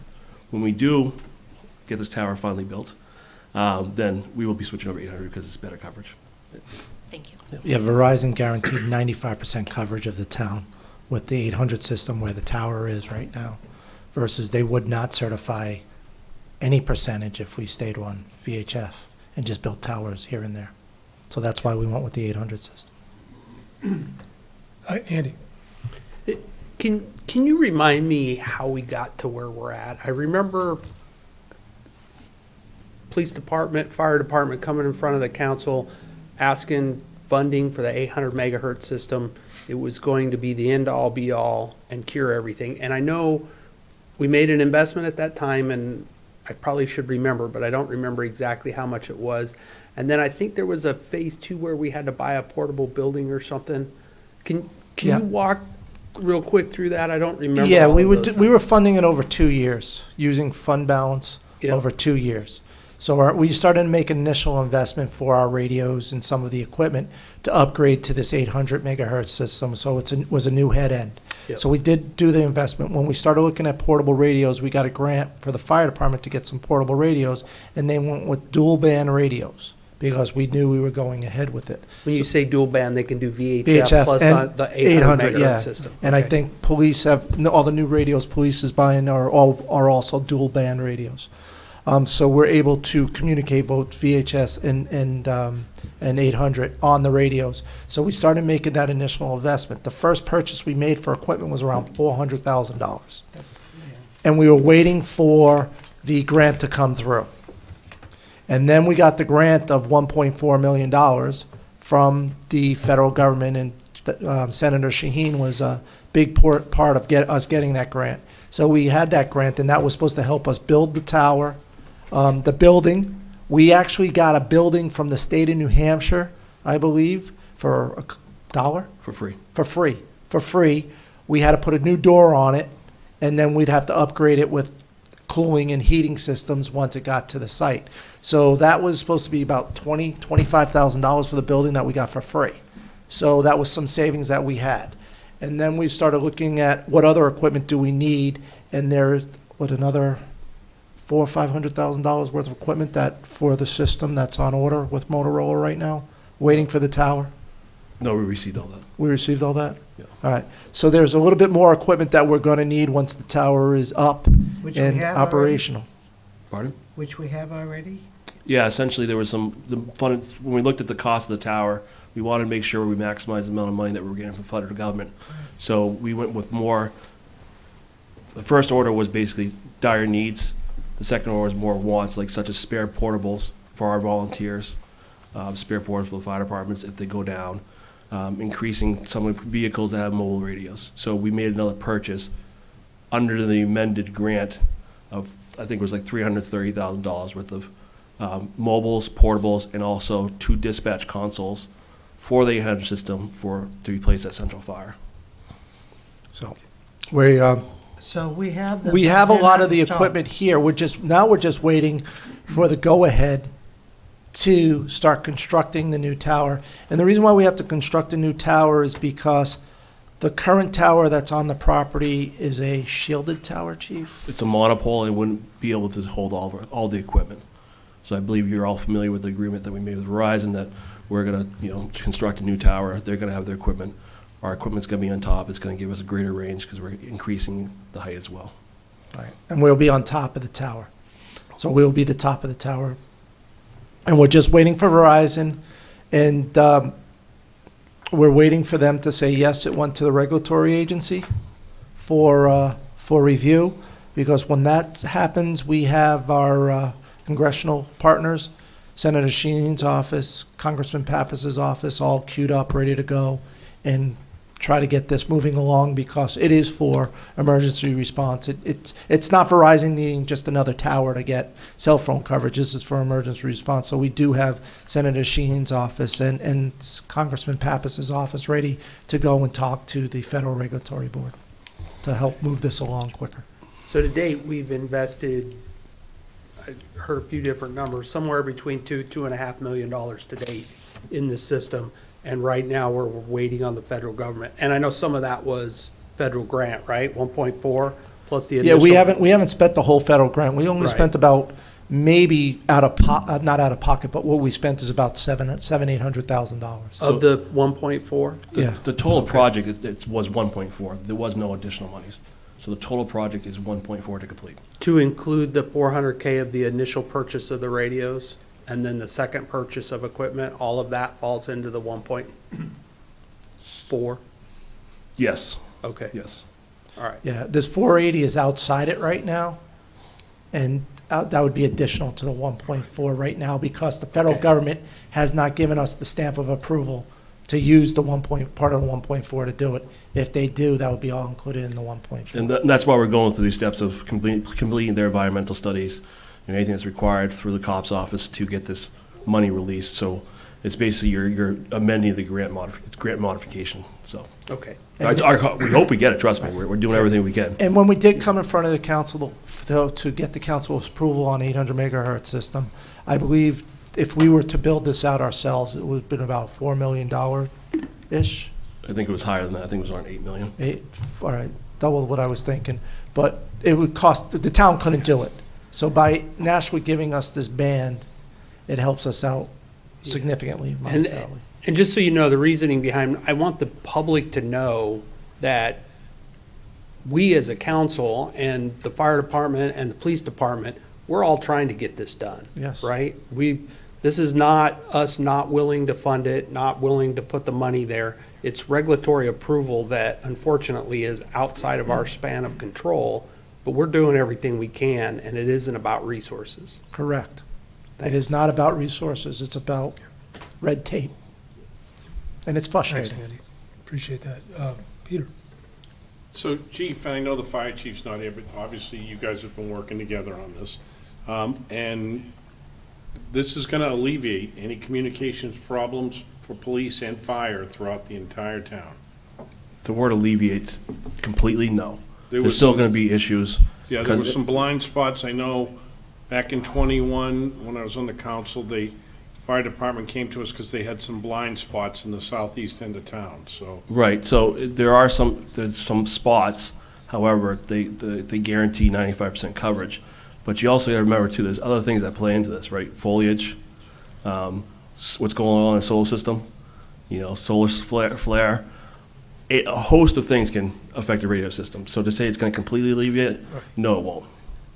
When we do get this tower finally built, then we will be switching over 800 because it's better coverage. Thank you. Yeah, Verizon guaranteed 95% coverage of the town with the 800 system where the tower is right now, versus they would not certify any percentage if we stayed on VHF and just built towers here and there. So that's why we went with the 800 system. Andy? Can you remind me how we got to where we're at? I remember police department, fire department coming in front of the council, asking funding for the 800 megahertz system. It was going to be the end-all, be-all, and cure everything. And I know we made an investment at that time, and I probably should remember, but I don't remember exactly how much it was. And then I think there was a phase 2 where we had to buy a portable building or something. Can Yeah. you walk real quick through that? I don't remember. Yeah, all we of would, those we were funding it over 2 years, using fund balance Yeah. over 2 years. So we started to make an initial investment for our radios and some of the equipment to upgrade to this 800 megahertz system, so it was a new head end. Yep. So we did do the investment. When we started looking at portable radios, we got a grant for the fire department to get some portable radios, and they went with dual band radios because we knew we were going ahead with it. When you say dual band, they can do VHF, VHF plus and the 800 800, yeah. megahertz system. And I Okay. think police have, all the new radios police is buying are also dual band radios. So we're able to communicate both VHS and 800 on the radios. So we started making that initial investment. The first purchase we made for equipment was around $400,000. And we were waiting for the grant to come through. And then we got the grant of $1.4 million from the federal government, and Senator Shaheen was a big part of us getting that grant. So we had that grant, and that was supposed to help us build the tower. The building, we actually got a building from the state of New Hampshire, I believe, for $1. For free. For free. We had to put a new door on it, and then we'd have to upgrade it with cooling and heating systems once it got to the site. So that was supposed to be about $25,000 for the building that we got for free. So that was some savings that we had. And then we started looking at what other equipment do we need, and there's, another $400,000 or $500,000 worth of equipment that, for the system that's on order with Motorola right now, waiting for the tower. No, we received all that. We received all that? Yeah. All right. So there's a little bit more equipment that we're going to need once the tower is up Which we and have already? operational. Pardon? Which we have already. Yeah, essentially there was the fun, when we looked at the cost of the tower, we wanted to make sure we maximized the amount of money that we were getting from federal government. So we went with more, the first order was basically dire needs. The second order was more wants, like such as spare portables for our volunteers, spare portables for the fire departments if they go down, increasing some of the vehicles that have mobile radios. So we made another purchase under the amended grant of, I think it was like $330,000 worth of mobiles, portables, and also 2 dispatch consoles for the 800 system to be placed at Central Fire. So we, So we have the. we have a lot of the installed. equipment here. We're just waiting for the go-ahead to start constructing the new tower. And the reason why we have to construct a new tower is because the current tower that's on the property is a shielded tower, Chief. It's a monopole and wouldn't be able to hold all the equipment. So I believe you're all familiar with the agreement that we made with Verizon that we're gonna, construct a new tower. They're gonna have their equipment. Our equipment's gonna be on top. It's gonna give us a greater range because we're increasing the height as well. Right. And we'll be on top of the tower. So we'll be the top of the tower. And we're just waiting for Verizon, and we're waiting for them to say, yes, it went to the regulatory agency for review, because when that happens, we have our congressional partners, Senator Sheen's office, Congressman Pappas's office, all queued up, ready to go, and try to get this moving along, because it is for emergency response. It's not Verizon needing just another tower to get cell phone coverage. This is for emergency response. So we do have Senator Sheen's office and Congressman Pappas's office ready to go and talk to the Federal Regulatory Board to help move this along quicker. So to date, we've invested, I heard a few different numbers, somewhere between $2.5 million to date in this system. And right now, we're waiting on the federal government. And I know some of that was federal grant, right? 1.4 plus the Yeah, initial. we haven't spent the whole federal grant. We only Right. spent about maybe not out of pocket, but what we spent is about $800,000. Of the 1.4? Yeah. The total project was 1.4. There was no additional monies. So the total project is 1.4 to complete. To include the 400K of the initial purchase of the radios, and then the second purchase of equipment, all of that falls into the 1.4? Yes, Okay, yes. all right. Yeah, this 480 is outside it right now, and that would be additional to the 1.4 right now, because the federal government has not given us the stamp of approval to use the part of the 1.4 to do it. If they do, that would be all included in the 1.4. And that's why we're going through these steps of completing their environmental studies, anything that's required through the COPS office to get this money released. So it's basically you're amending the grant modification, so. Okay. We hope we get it, trust me, we're doing everything we can. And when we did come in front of the council to get the council's approval on 800 megahertz system, I believe if we were to build this out ourselves, it would have been about $4 million-ish. I think it was higher than that, I think it was around 8 million. All right, double what I was thinking. But it would cost, the town couldn't do it. So by Nashua giving us this band, it helps us out significantly monetarily. And just so you know, the reasoning behind, I want the public to know that we as a council and the fire department and the police department, we're all trying to get this done. Yes. Right? This is not us not willing to fund it, not willing to put the money there. It's regulatory approval that unfortunately is outside of our span of control, but we're doing everything we can, and it isn't about resources. Correct. It is not about resources, it's about red tape. And it's Thanks, frustrating. Andy. Appreciate that. Peter? So, Chief, I know the fire chief's not here, but obviously you guys have been working together on this. And this is gonna alleviate any communications problems for police and fire throughout the entire town. The word alleviate completely, no. There There's was still some- gonna be issues. Yeah, there were 'cause some blind spots. I know back in '21, when I was on the council, the fire department came to us because they had some blind spots in the southeast end of town, so. Right, so there's some spots, however, they guarantee 95% coverage. But you also gotta remember too, there's other things that play into this, right? Foliage, what's going on in the solar system, solar flare. A host of things can affect the radio system. So to say it's gonna completely alleviate it, no, it won't.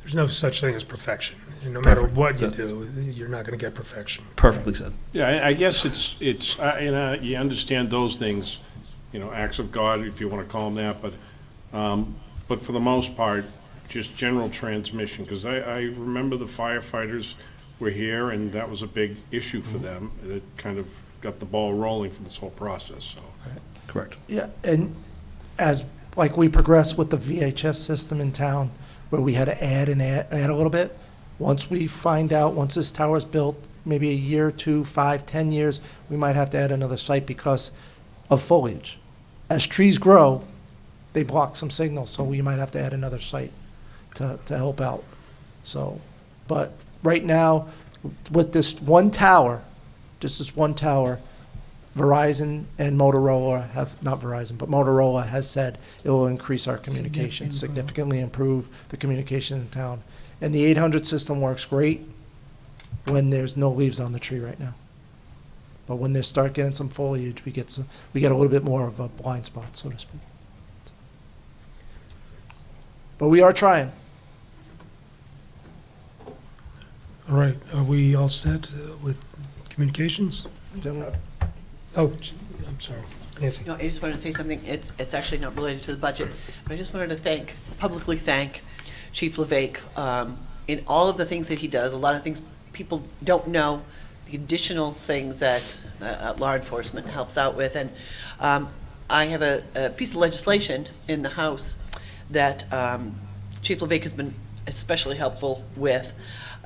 There's no such thing as perfection. And no matter Perfect. what you That's- do, you're not going to get perfection. Perfectly said. Yeah, I guess you understand those things, acts of God, if you want to call them that, but for the most part, just general transmission, because I remember the firefighters were here, and that was a big issue for them. It kind of got the ball rolling for this whole process, so. Correct. Yeah, and like we progress with the VHF system in town, where we had to add a little bit. Once we find out, once this tower's built, maybe a year, 2, 5, 10 years, we might have to add another site because of foliage. As trees grow, they block some signals, so we might have to add another site to help out. So, but right now, with this one tower, just this one tower, Verizon and Motorola have, not Verizon, but Motorola has said it will increase our communication, significantly improve the communication in town. And the 800 system works great when there's no leaves on the tree right now. But when they start getting some foliage, we get a little bit more of a blind spot, so to speak. But we are trying. All right, are we all set with communications? Gentlemen? Oh, I'm sorry. Nancy? No, I just wanted to say something. It's actually not related to the budget, but I just wanted to publicly thank Chief LeVake in all of the things that he does. A lot of things people don't know, the additional things that law enforcement helps out with. And I have a piece of legislation in the House that Chief LeVake has been especially helpful with.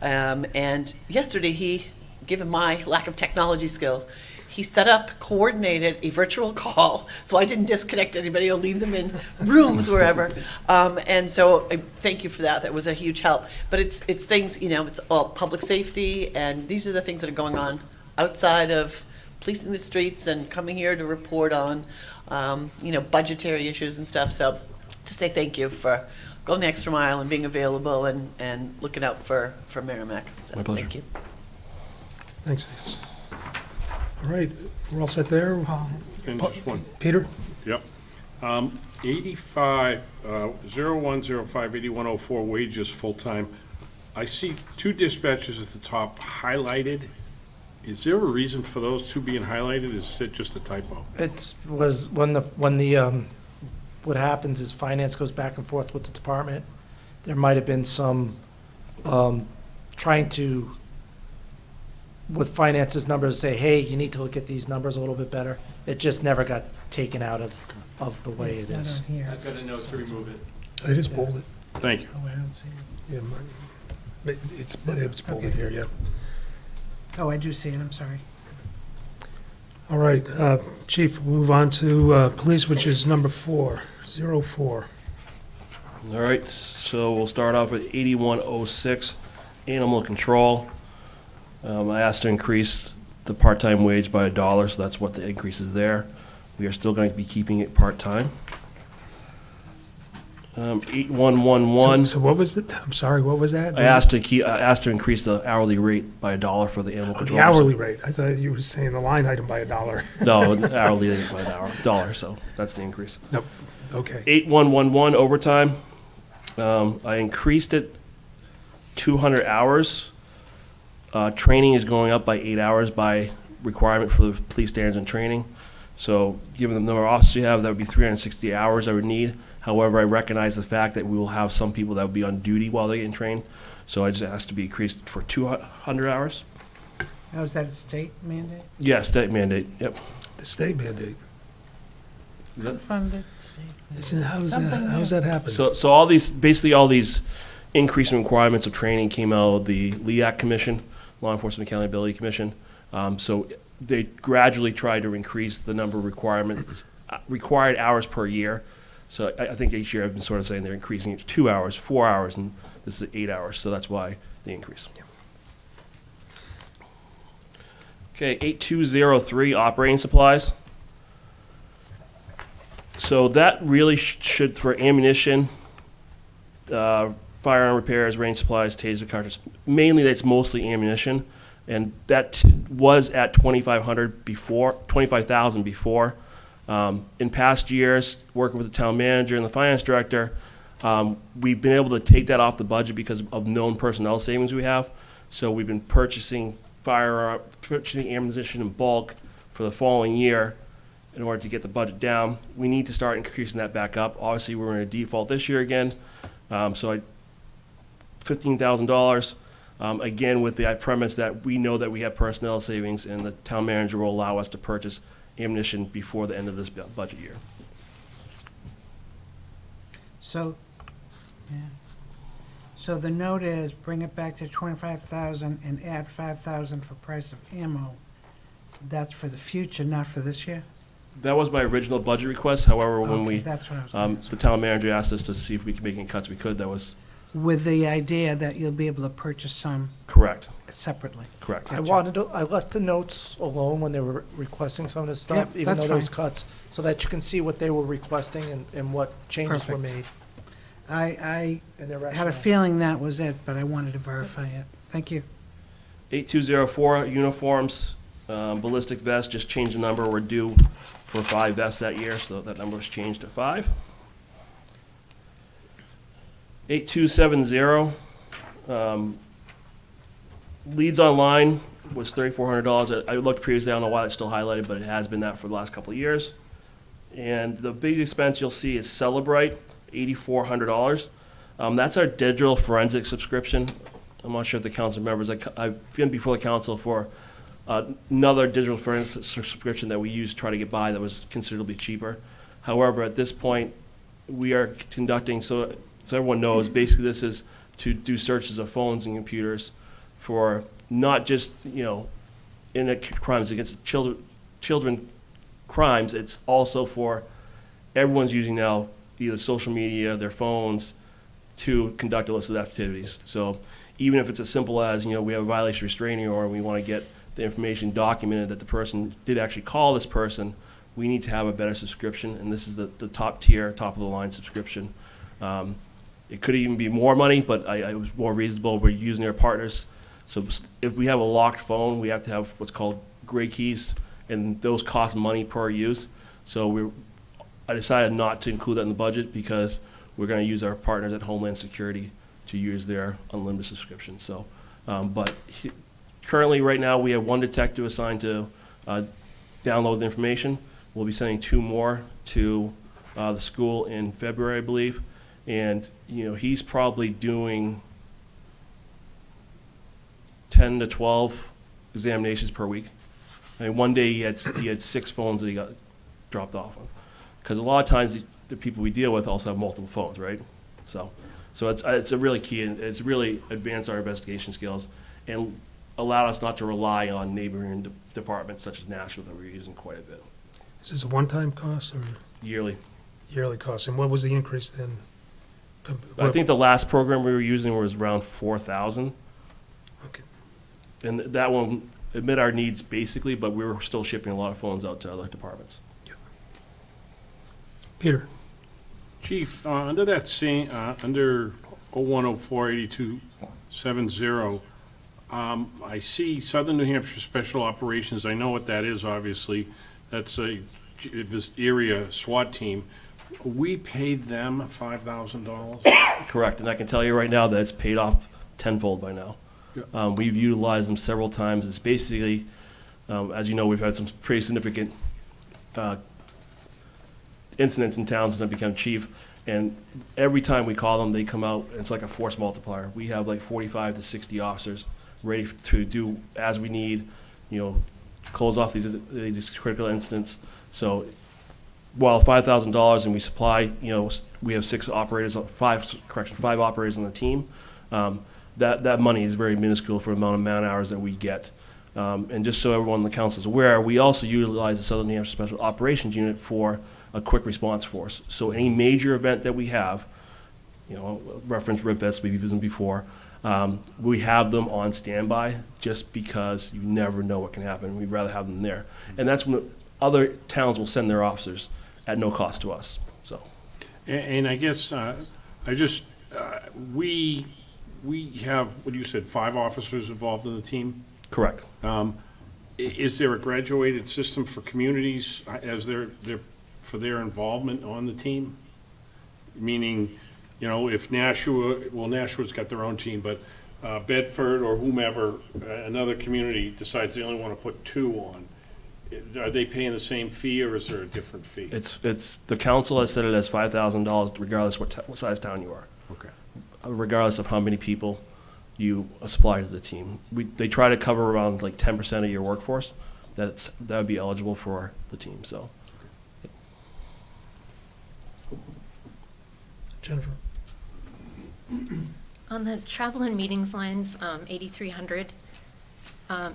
And yesterday, given my lack of technology skills, he set up, coordinated a virtual call, so I didn't disconnect anybody or leave them in rooms wherever. And so I thank you for that. That was a huge help. But it's things, it's all public safety, and these are the things that are going on outside of policing the streets and coming here to report on, budgetary issues and stuff. So to say thank you for going the extra mile and being available and looking out for Merrimack. So My pleasure. Thank you. Thanks, Nancy. All right, we're all set there. And just one. Peter? Yep. 8104 wages full-time. I see 2 dispatchers at the top highlighted. Is there a reason for those 2 being highlighted? Is it just a typo? Was when what happens is finance goes back and forth with the department. There might have been some trying to, with finance's numbers, say, hey, you need to look at these numbers a little bit better. It just never got taken out of the way it is. I've got a note to remove it. It is bolded. Thank you. Oh, I don't see it. Yeah, it's bolded here, yeah. Oh, I do see it, I'm sorry. All right, Chief, we'll move on to police, which is number 404. All right, so we'll start off with 8106, animal control. I asked to increase the part-time wage by $1, so that's what the increase is there. We are still going to be keeping it part-time. 8111. So what was it? I'm sorry, what was that? I asked to increase the hourly rate by $1 for the animal Oh, control. the hourly rate. I thought you were saying the line item by $1. No, hourly rate by $1, so that's the increase. Nope, okay. 8111 overtime. I increased it 200 hours. Training is going up by 8 hours by requirement for the police standards and training. So given the number of officers you have, that would be 360 hours I would need. However, I recognize the fact that we will have some people that will be on duty while they're getting trained. So I just asked to be increased for 200 hours. Now, is that a state mandate? Yeah, state mandate, yep. The state mandate. Unfunded state. How's that happen? So all these, basically all these increasing requirements of training came out of the LEAC Commission, Law Enforcement Accountability Commission. So they gradually tried to increase the number of required hours per year. So I think each year I've been sort of saying they're increasing it to 2 hours, 4 hours, and this is 8 hours, so that's why the increase. Okay, 8203, operating supplies. So that really should, for ammunition, firearm repairs, range supplies, taser cartridges, mainly that's mostly ammunition, and that was at 2,500 before, 25,000 before. In past years, working with the town manager and the finance director, we've been able to take that off the budget because of known personnel savings we have. So we've been purchasing ammunition in bulk for the following year in order to get the budget down. We need to start increasing that back up. Obviously, we're in a default this year again. So $15,000, again, with the premise that we know that we have personnel savings and the town manager will allow us to purchase ammunition before the end of this budget year. So, yeah. So the note is bring it back to 25,000 and add 5,000 for price of ammo. That's for the future, not for this year? That was my original budget request, however, when Okay, we, that's what I was gonna the town manager asked us to see if we could make any cuts we could, that was With the idea that you'll be able to purchase some correct, separately. correct. I wanted to, I left the notes alone when they were requesting some of this stuff, Yep, even though that's those fine. cuts, so that you can see what they were requesting and what changes were Perfect. made I and their had a rationale. feeling that was it, but I wanted to verify it. Thank you. 8204, uniforms, ballistic vest, just changed the number, we're due for 5 vests that year, so that number was changed to 5. 8270, leads online was $3,400. I looked previously, I don't know why it's still highlighted, but it has been that for the last couple of years. And the big expense you'll see is Celebrite, $8,400. That's our digital forensic subscription. I'm not sure if the council remembers, I've been before the council for another digital forensic subscription that we used to try to get by that was considerably cheaper. However, at this point, we are conducting, so everyone knows, basically this is to do searches of phones and computers for not just, internet crimes against children crimes, it's also for everyone's using now either social media, their phones, to conduct illicit activities. So even if it's as simple as, we have a violation restraining order, we want to get the information documented that the person did actually call this person, we need to have a better subscription, and this is the top tier, top of the line subscription. It could even be more money, but I was more reasonable. We're using our partners. So if we have a locked phone, we have to have what's called gray keys, and those cost money per use. So I decided not to include that in the budget because we're going to use our partners at Homeland Security to use their unlimited subscription. So, currently, right now, we have 1 detective assigned to download the information. We'll be sending 2 more to the school in February, I believe. And, he's probably doing 10 to 12 examinations per week. I mean, one day he had 6 phones that he got dropped off on. Because a lot of times the people we deal with also have multiple phones, right? So it's a really key, and it's really advanced our investigation skills and allowed us not to rely on neighboring departments such as Nashville that we're using quite a bit. Is this a one-time cost or Yearly. yearly cost? And what was the increase then? I think the last program we were using was around 4,000. Okay. And that one met our needs basically, but we were still shipping a lot of phones out to other departments. Peter? Chief, under that same, under 01048270, I see Southern New Hampshire Special Operations. I know what that is, obviously. That's this area SWAT team. We paid them $5,000. Correct, and I can tell you right now that it's paid off tenfold by now. Yeah. We've utilized them several times. It's basically, as you know, we've had some pretty significant incidents in town since I became chief, and every time we call them, they come out, and it's like a force multiplier. We have like 45 to 60 officers ready to do as we need, close off these critical incidents. So while $5,000 and we supply, we have 5 operators on the team, that money is very minuscule for the amount of man hours that we get. And just so everyone in the council is aware, we also utilize the Southern New Hampshire Special Operations Unit for a quick response force. So any major event that we have, reference RIVVETS, we've used them before, we have them on standby just because you never know what can happen. We'd rather have them there. And that's when other towns will send their officers at no cost to us, so. And I guess, we have, what you said, 5 officers involved in the team? Correct. Is there a graduated system for communities as for their involvement on the team? Meaning, if Nashua's got their own team, but Bedford or whomever, another community decides they only want to put 2 on, are they paying the same fee or is there a different fee? It's the council has set it as $5,000 regardless what size town you are. Okay. Regardless of how many people you supply to the team. They try to cover around like 10% of your workforce. That would be eligible for the team, so. Jennifer? On the travel and meetings lines, 8,300,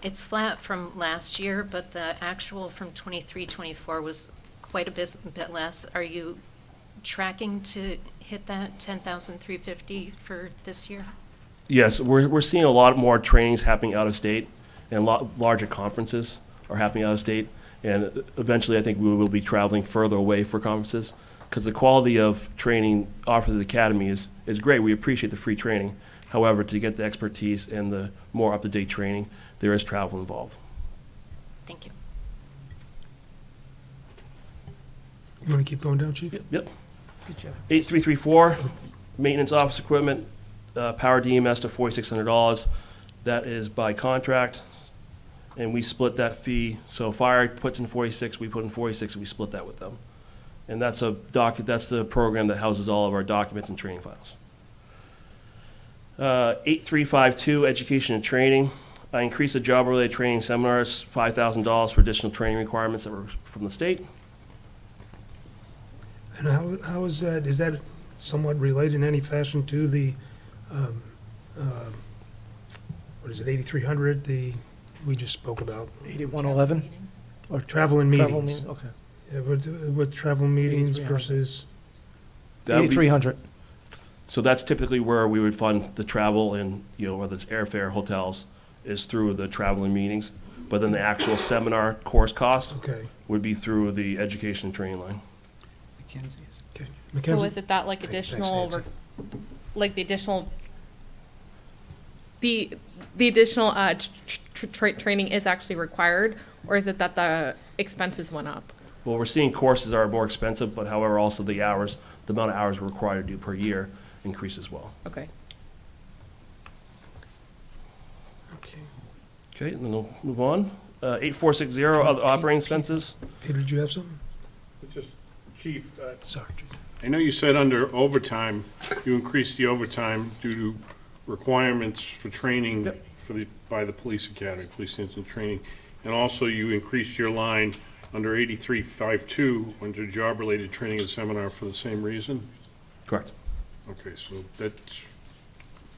it's flat from last year, but the actual from 23-24 was quite a bit less. Are you tracking to hit that 10,350 for this year? Yes, we're seeing a lot more trainings happening out of state, and larger conferences are happening out of state. And eventually, I think we will be traveling further away for conferences, because the quality of training offered at the academy is great. We appreciate the free training. However, to get the expertise and the more up-to-date training, there is travel involved. Thank you. You want to keep going down, Chief? Yep. Good job. 8334, maintenance office equipment, power DMS to $4,600. That is by contract, and we split that fee. So fire puts in 46, we put in 46, and we split that with them. And that's that's the program that houses all of our documents and training files. 8352, education and training. I increased the job-related training seminars, $5,000 for additional training requirements that were from the state. And how is that somewhat related in any fashion to the, what is it, 8,300, we just spoke about? 8111? Or Travel and travel meetings. meeting, okay. Yeah, with travel meetings 8,300. versus, That would be- 8,300. So that's typically where we would fund the travel and, whether it's airfare, hotels, is through the travel and meetings. But then the actual seminar course cost okay. would be through the education and training line. Mackenzie's. Okay. So Mackenzie? is it that like Thanks, additional, Nancy. like the additional, the additional training is actually required, or is it that the expenses went up? Well, we're seeing courses are more expensive, but however, also the amount of hours we're required to do per year increase as well. Okay. Okay. Okay, and then we'll move on. 8460, other operating expenses. Peter, did you have something? Just, Chief, Sorry, Chief. I know you said under overtime, you increased the overtime due to requirements for training by the police academy, police institute training. And also you increased your line under 8352 under job-related training and seminar for the same reason? Correct. Okay, so that's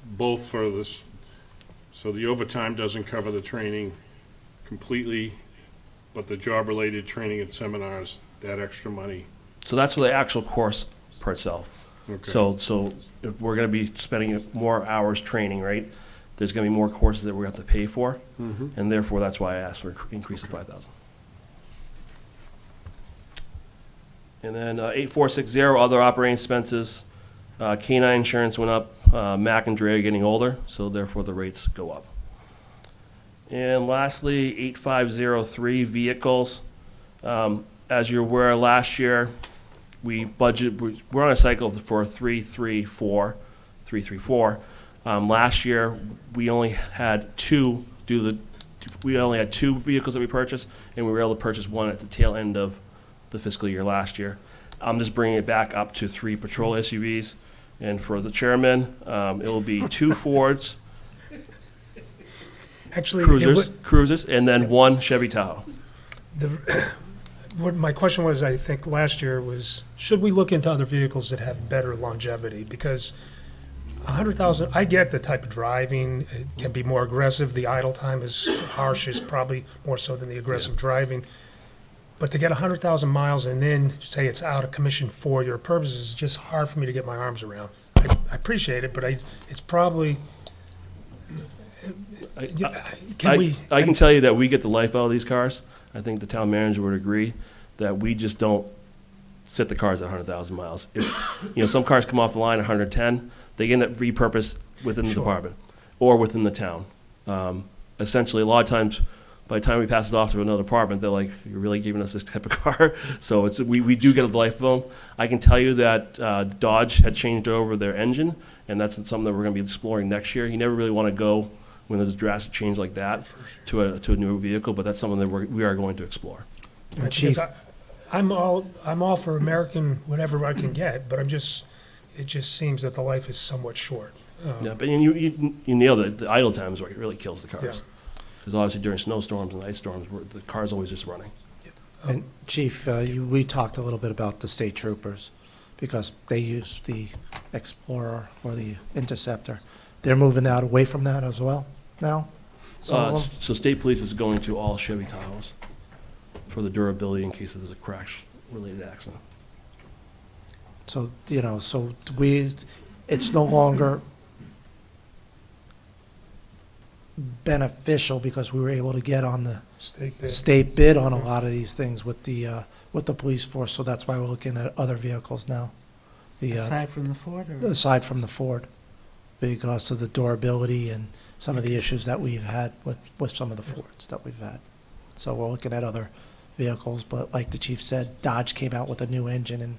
both for this, so the overtime doesn't cover the training completely, but the job-related training and seminars, that extra money. So that's for the actual course per itself. Okay. So if we're going to be spending more hours training, right? There's going to be more courses that we're going to have to pay for, and therefore that's why I asked for an increase of 5,000. And then 8460, other operating expenses. K-9 insurance went up. Mac and Dre are getting older, so therefore the rates go up. And lastly, 8503, vehicles. As you're aware, last year, we're on a cycle for 334. Last year, we only had two vehicles that we purchased, and we were able to purchase one at the tail end of the fiscal year last year. I'm just bringing it back up to 3 patrol SUVs. And for the chairman, it will be 2 Fords, Actually, cruisers, and then 1 Chevy Tahoe. What my question was, I think, last year was, should we look into other vehicles that have better longevity? Because 100,000, I get the type of driving, it can be more aggressive, the idle time is harsh, is probably more so than the aggressive driving. But to get 100,000 miles and then say it's out of commission for your purposes is just hard for me to get my arms around. I appreciate it, but it's probably, I can can tell you that we get the life out of these cars. I think the town manager would agree that we just don't sit the cars at 100,000 miles. If, some cars come off the line at 110, they get repurposed within the department or within the town. Essentially, a lot of times, by the time we pass it off to another department, they're like, "You're really giving us this type of car?" So we do get a life of them. I can tell you that Dodge had changed over their engine, and that's something that we're going to be exploring next year. You never really want to go when there's a drastic change like that to a new vehicle, but that's something that we are going to explore. Chief, I'm all for American whatever I can get, but it just seems that the life is somewhat short. Yeah, but you nailed it. The idle time is what really kills the cars. Yeah. Because obviously during snowstorms and ice storms, the car's always just running. and Chief, we talked a little bit about the state troopers because they use the Explorer or the Interceptor. they're moving out away from that as well now. Some of them. So state police is going to all Chevy Tahoes for the durability in case there's a crash-related accident. So, so it's no longer beneficial because we were able to get on the state bid on a lot of these things with the police force, so that's why we're looking at other vehicles now. Aside from the Ford, or? Aside from the Ford, because of the durability and some of the issues that we've had with some of the Fords that we've had. So we're looking at other vehicles, but like the chief said, Dodge came out with a new engine, and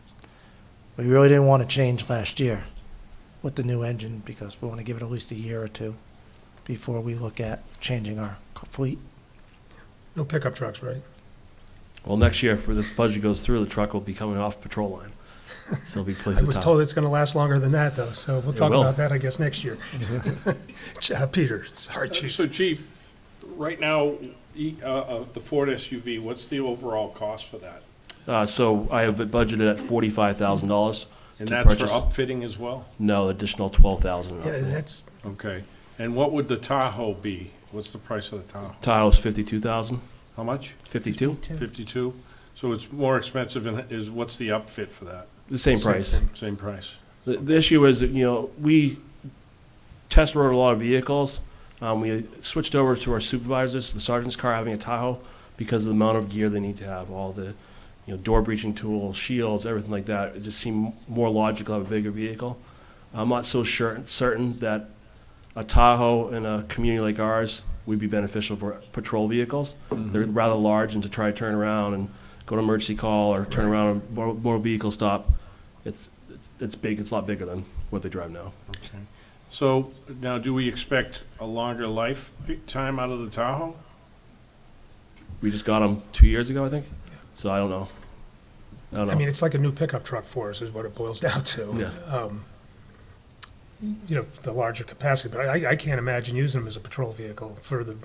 we really didn't want to change last year with the new engine because we want to give it at least a year or two before we look at changing our fleet. No pickup trucks, right? Well, next year, if this budget goes through, the truck will be coming off patrol line. So it'll be placed I at was top. told it's going to last longer than that, though, so we'll It talk will. about that, I guess, next year. Peter, sorry, Chief. So Chief, right now, the Ford SUV, what's the overall cost for that? So I have it budgeted at $45,000. And to that's for purchase. upfitting as well? No, additional $12,000. Yeah, that's, Okay. And what would the Tahoe be? What's the price of the Tahoe? Tahoe's $52,000. How much? 52. 52? So it's more expensive, and what's the upfit for that? The same price. Same price. The issue is that, we test rode a lot of vehicles. We switched over to our supervisors, the sergeant's car having a Tahoe, because of the amount of gear they need to have, all the, door breaching tools, shields, everything like that. It just seemed more logical to have a bigger vehicle. I'm not so certain that a Tahoe in a community like ours would be beneficial for patrol vehicles. They're rather large, and to try to turn around and go to emergency call or turn around and more vehicle stop, it's big. It's a lot bigger than what they drive now. Okay. So now, do we expect a longer lifetime out of the Tahoe? We just got them 2 years ago, I think. So I don't know. I mean, it's like a new pickup truck for us, is what it boils down to. Yeah. The larger capacity, but I can't imagine using them as a patrol vehicle for the,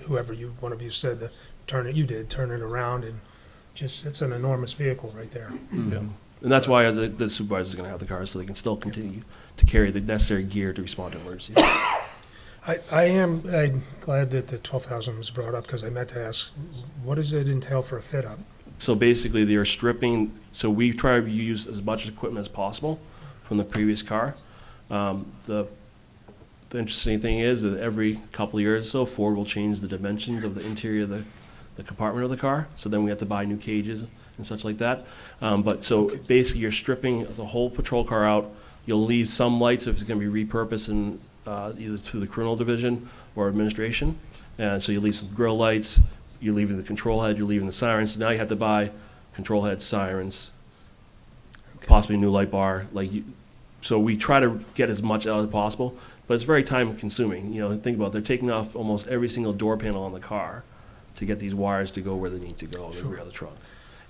whoever one of you said, turn it around, and just, it's an enormous vehicle right there. Yeah. And that's why the supervisor's going to have the cars, so they can still continue to carry the necessary gear to respond to emergencies. I'm glad that the 12,000 was brought up, because I meant to ask, what does it entail for a fit-up? So basically, they are stripping, so we try to use as much equipment as possible from the previous car. The interesting thing is that every couple of years or so, Ford will change the dimensions of the interior of the compartment of the car, so then we have to buy new cages and such like that. But so basically, you're stripping the whole patrol car out. You'll leave some lights if it's going to be repurposed in either to the criminal division or administration. And so you leave some grill lights, you're leaving the control head, you're leaving the sirens. So now you have to buy control heads, sirens, possibly a new light bar. So we try to get as much out as possible, but it's very time consuming. Think about it, they're taking off almost every single door panel on the car to get these wires to go where they need to go in the rear of the truck.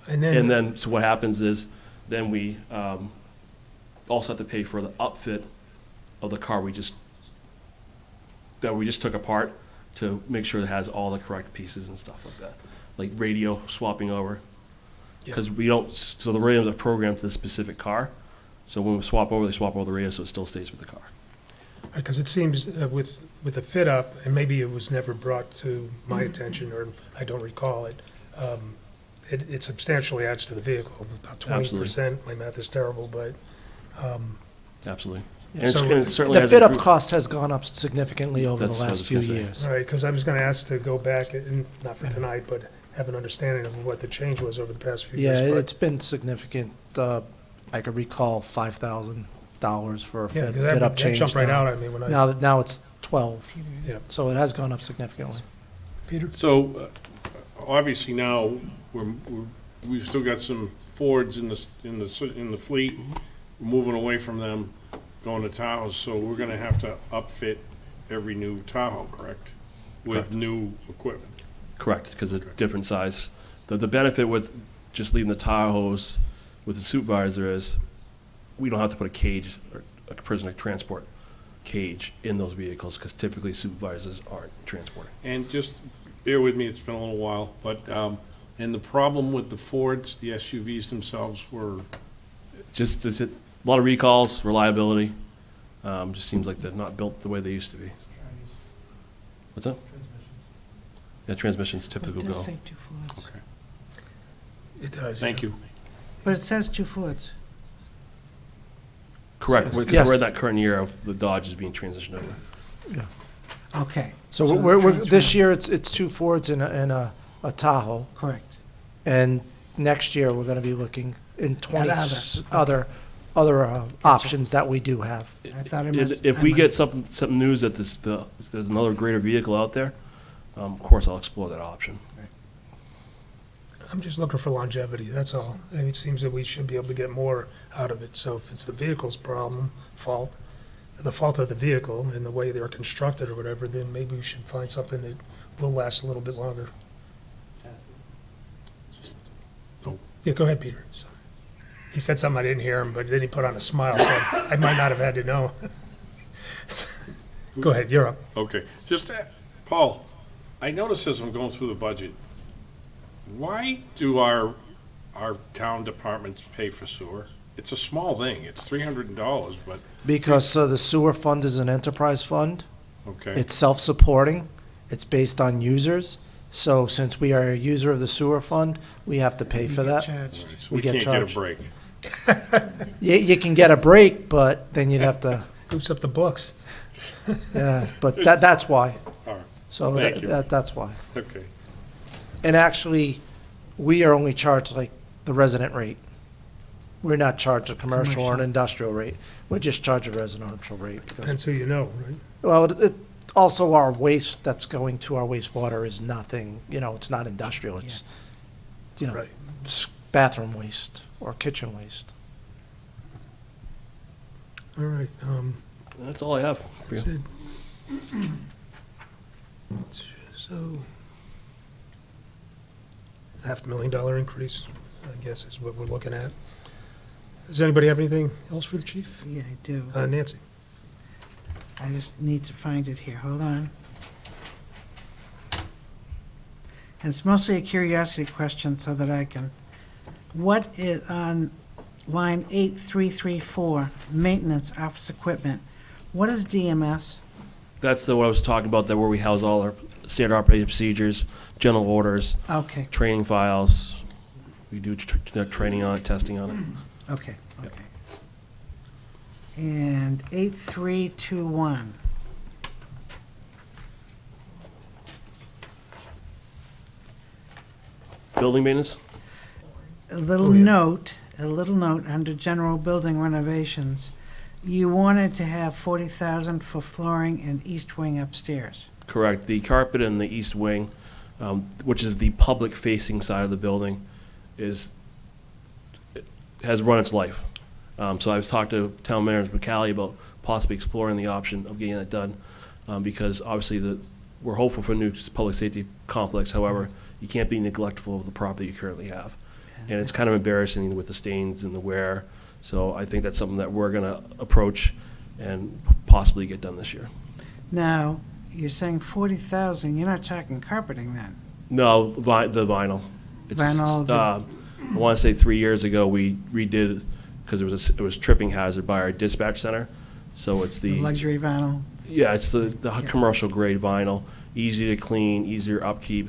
And then, so what happens is, then we also have to pay for the upfit of the car we just took apart to make sure it has all the correct pieces and stuff like that, like radio swapping over. Because so the radios are programmed to the specific car. So when we swap over, they swap over the radio so it still stays with the car. Because it seems with a fit-up, and maybe it was never brought to my attention, or I don't recall it, it substantially adds to the vehicle, about 20%. My math is terrible, but. Absolutely. Yeah, And so it certainly the has fit-up improved. cost has gone up significantly over the That's what I last was few gonna say. years. All right, because I was going to ask to go back, and not for tonight, but have an understanding of what the change was over the past few Yeah, years. but- it's been significant. I could recall $5,000 for a Yeah, 'cause fit-up that change. jumped right now. out at me when I. Now it's 12, Yeah. so it has gone up significantly. Peter? So, obviously now, we've still got some Fords in the fleet. We're moving away from them, going to Tahoes, so we're gonna have to upfit every new Tahoe, correct? With Correct. new equipment. Correct, because it's different size. The benefit with just leaving the Tahoes with the supervisor is we don't have to put a cage or a prisoner transport cage in those vehicles, because typically supervisors aren't transporting. And just bear with me, it's been a little while, but, and the problem with the Fords, the SUVs themselves were, Just a lot of recalls, reliability, Just seems like they're not built the way they used to be. What's that? Yeah, transmissions It typically go. does say 2 Fords. Okay, It does. thank yeah. you. But it says 2 Fords. Correct, because Yes. we're in that current year of the Dodge is being transitioned over. Okay. So we're this transfer- year, it's 2 Fords and a Tahoe. Correct. And next year, we're gonna be looking in other. other options that we do have. I thought I missed. If we get something news that there's another greater vehicle out there, of course, I'll explore that option. I'm just looking for longevity, that's all. And it seems that we should be able to get more out of it. So if it's the vehicle's fault of the vehicle and the way they're constructed or whatever, then maybe we should find something that will last a little bit longer. Yeah, go ahead, Peter. Sorry. He said something, I didn't hear him, but then he put on a smile, so I might not have had to know. Go ahead, you're up. Okay, just, Paul, I noticed as I'm going through the budget, why do our town departments pay for sewer? It's a small thing, it's $300, but, Because the sewer fund is an enterprise fund. okay. It's self-supporting. It's based on users. So since we are a user of the sewer fund, we have to pay for that. Charged. So we we get can't get a charged. break. You can get a break, but then you'd have to, Goose up the books. yeah, but that's why. All right, So Thank you. that's why. okay. And actually, we are only charged like the resident rate. We're not charged a commercial or an industrial rate. We're just charged a residential rate. because- Depends who you know, right? Well, also our waste that's going to our wastewater is nothing, it's not industrial. It's, Right. bathroom waste or kitchen waste. All right, That's all I have for that's you. it. So, $500,000 increase, I guess, is what we're looking at. Does anybody have anything else for the chief? Yeah, I do. Nancy? I just need to find it here. Hold on. And it's mostly a curiosity question so that I can, what is on line 8334, maintenance office equipment? What is DMS? That's what I was talking about, that where we house all our standard operating procedures, general orders, Okay, training files. We do training on it, testing on it. okay, okay. And 8321. Building maintenance? A little note under general building renovations. You wanted to have 40,000 for flooring and east wing upstairs. Correct. The carpet in the east wing, which is the public-facing side of the building, has run its life. So I've talked to Town Manager McCallie about possibly exploring the option of getting that done, because obviously we're hopeful for a new public safety complex. However, you can't be neglectful of the property you currently have. And it's kind of embarrassing with the stains and the wear. So I think that's something that we're going to approach and possibly get done this year. Now, you're saying 40,000, you're not talking carpeting then? No, the vinyl. Vinyl, I want to say 3 years ago, we redid, because it was tripping hazard by our dispatch center. So it's The luxury vinyl? yeah, it's the commercial grade vinyl, easy to clean, easier upkeep.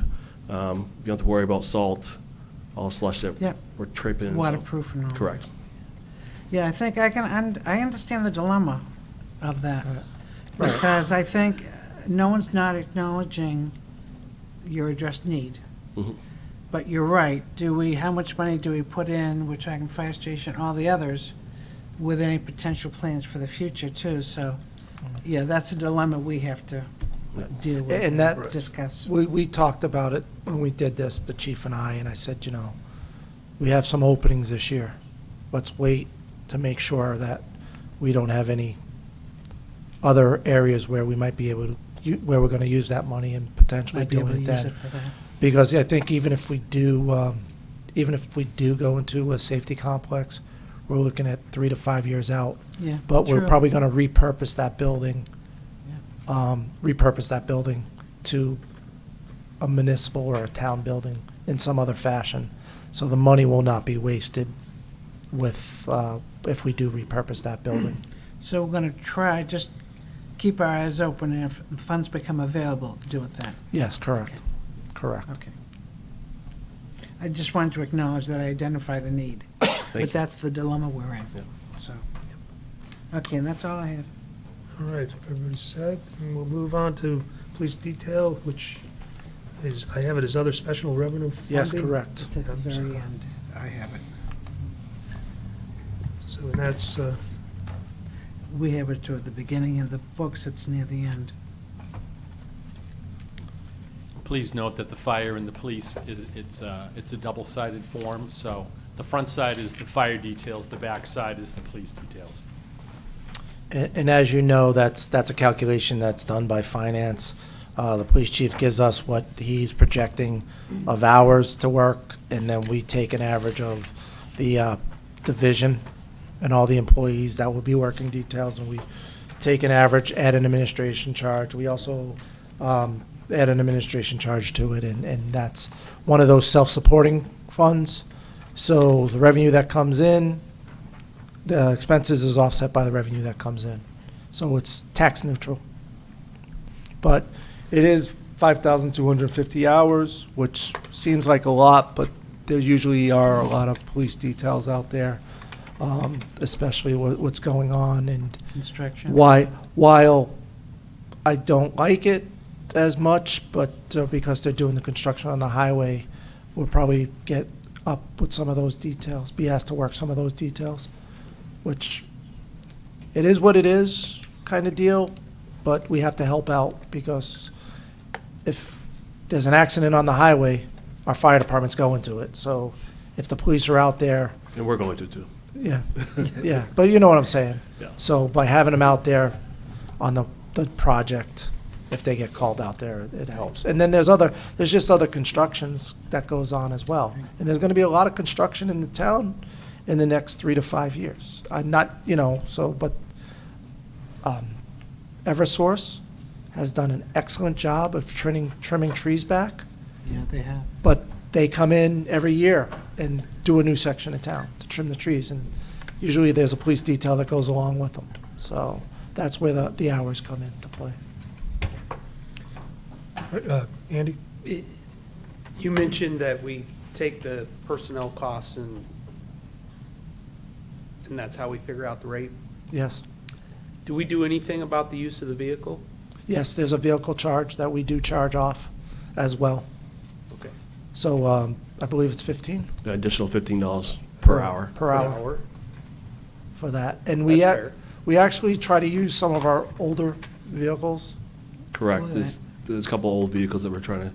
You don't have to worry about salt, all slush that Yep. we're tripping. so- Waterproof and all that. Correct. Yeah, I think I understand the dilemma of that. Because I think no one's not acknowledging your addressed need. Mhm. But you're right, how much money do we put in, we're talking fire station, all the others, with any potential plans for the future too, so, yeah, that's a dilemma we have to deal with And and that- discuss. We talked about it when we did this, the chief and I said, we have some openings this year. Let's wait to make sure that we don't have any other areas where we might be able to, where we're gonna use that money and potentially Might be able doing to it use then. it for that. Because I think even if we do go into a safety complex, we're looking at 3 to 5 years out. Yeah, But we're true. probably gonna repurpose that building, to a municipal or a town building in some other fashion. So the money will not be wasted with, if we do repurpose that building. So we're gonna try, just keep our eyes open, and if funds become available, do it then. Yes, correct, correct. Okay. I just wanted to acknowledge that I identify the need, but you. that's the dilemma we're in, Yep. so. Okay, and that's all I have. All right, if everybody's set, and we'll move on to police detail, which is, I have it as other special revenue funding. Yes, correct. It's at the very end. I have it. So that's, We have it toward the beginning, and the books, it's near the end. Please note that the fire and the police, it's a double-sided form, so the front side is the fire details, the back side is the police details. And as you know, that's a calculation that's done by finance. The police chief gives us what he's projecting of hours to work, and then we take an average of the division and all the employees that will be working details, and we take an average, add an administration charge. We also add an administration charge to it, and that's one of those self-supporting funds. So the revenue that comes in, the expenses is offset by the revenue that comes in. So it's tax neutral. But it is 5,250 hours, which seems like a lot, but there usually are a lot of police details out there, especially what's going on. And Construction. while I don't like it as much, but because they're doing the construction on the highway, we'll probably get up with some of those details, be asked to work some of those details, which it is what it is kind of deal, but we have to help out because if there's an accident on the highway, our fire departments go into it. So if the police are out there, And we're going to too. yeah, yeah, but you know what I'm saying. Yeah. So by having them out there on the project, if they get called out there, it helps. And then there's just other constructions that goes on as well. And there's gonna be a lot of construction in the town in the next 3 to 5 years. I'm not, but Eversource has done an excellent job of trimming trees back, Yeah, they have. but they come in every year and do a new section of town to trim the trees, and usually there's a police detail that goes along with them. So that's where the hours come into play. Andy? You mentioned that we take the personnel costs and that's how we figure out the rate. Yes. Do we do anything about the use of the vehicle? Yes, there's a vehicle charge that we do charge off as well. Okay. So I believe it's 15 An additional $15 per hour. per hour for that. And That's fair. we actually try to use some of our older vehicles. Correct. For There's a couple old vehicles that we're trying to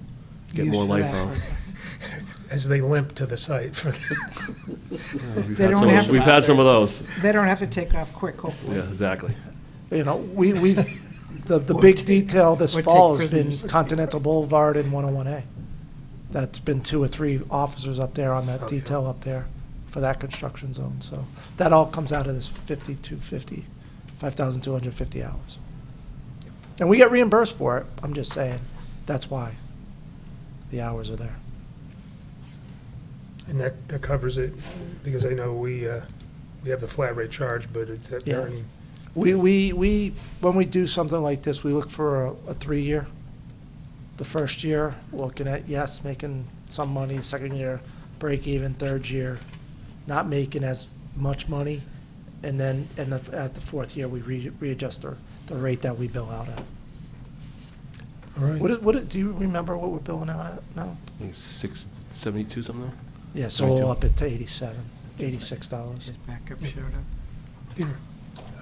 get Used more for life that from. purpose. As they limp to the site for We've They had don't some of have those- we've had some of those. They don't have to take off quick, hopefully. Yeah, exactly. The big detail this or take fall has been prisoners. Continental Boulevard and 101A. That's been 2 or 3 officers up there on that detail up there for that construction zone. So that all comes out of this 5,250 hours. And we get reimbursed for it. I'm just saying, that's why the hours are there. And that covers it, because I know we have the flat rate charge, but it's at Yeah. varying. We when we do something like this, we look for a 3-year. The first year, looking at, yes, making some money, second year, break even, third year, not making as much money, and then at the 4th year, we readjust the rate that we bill out at. All right. Do you remember what we're billing out at now? I think it's 672 something. Yeah, so we'll up it to $86. His backup showed up.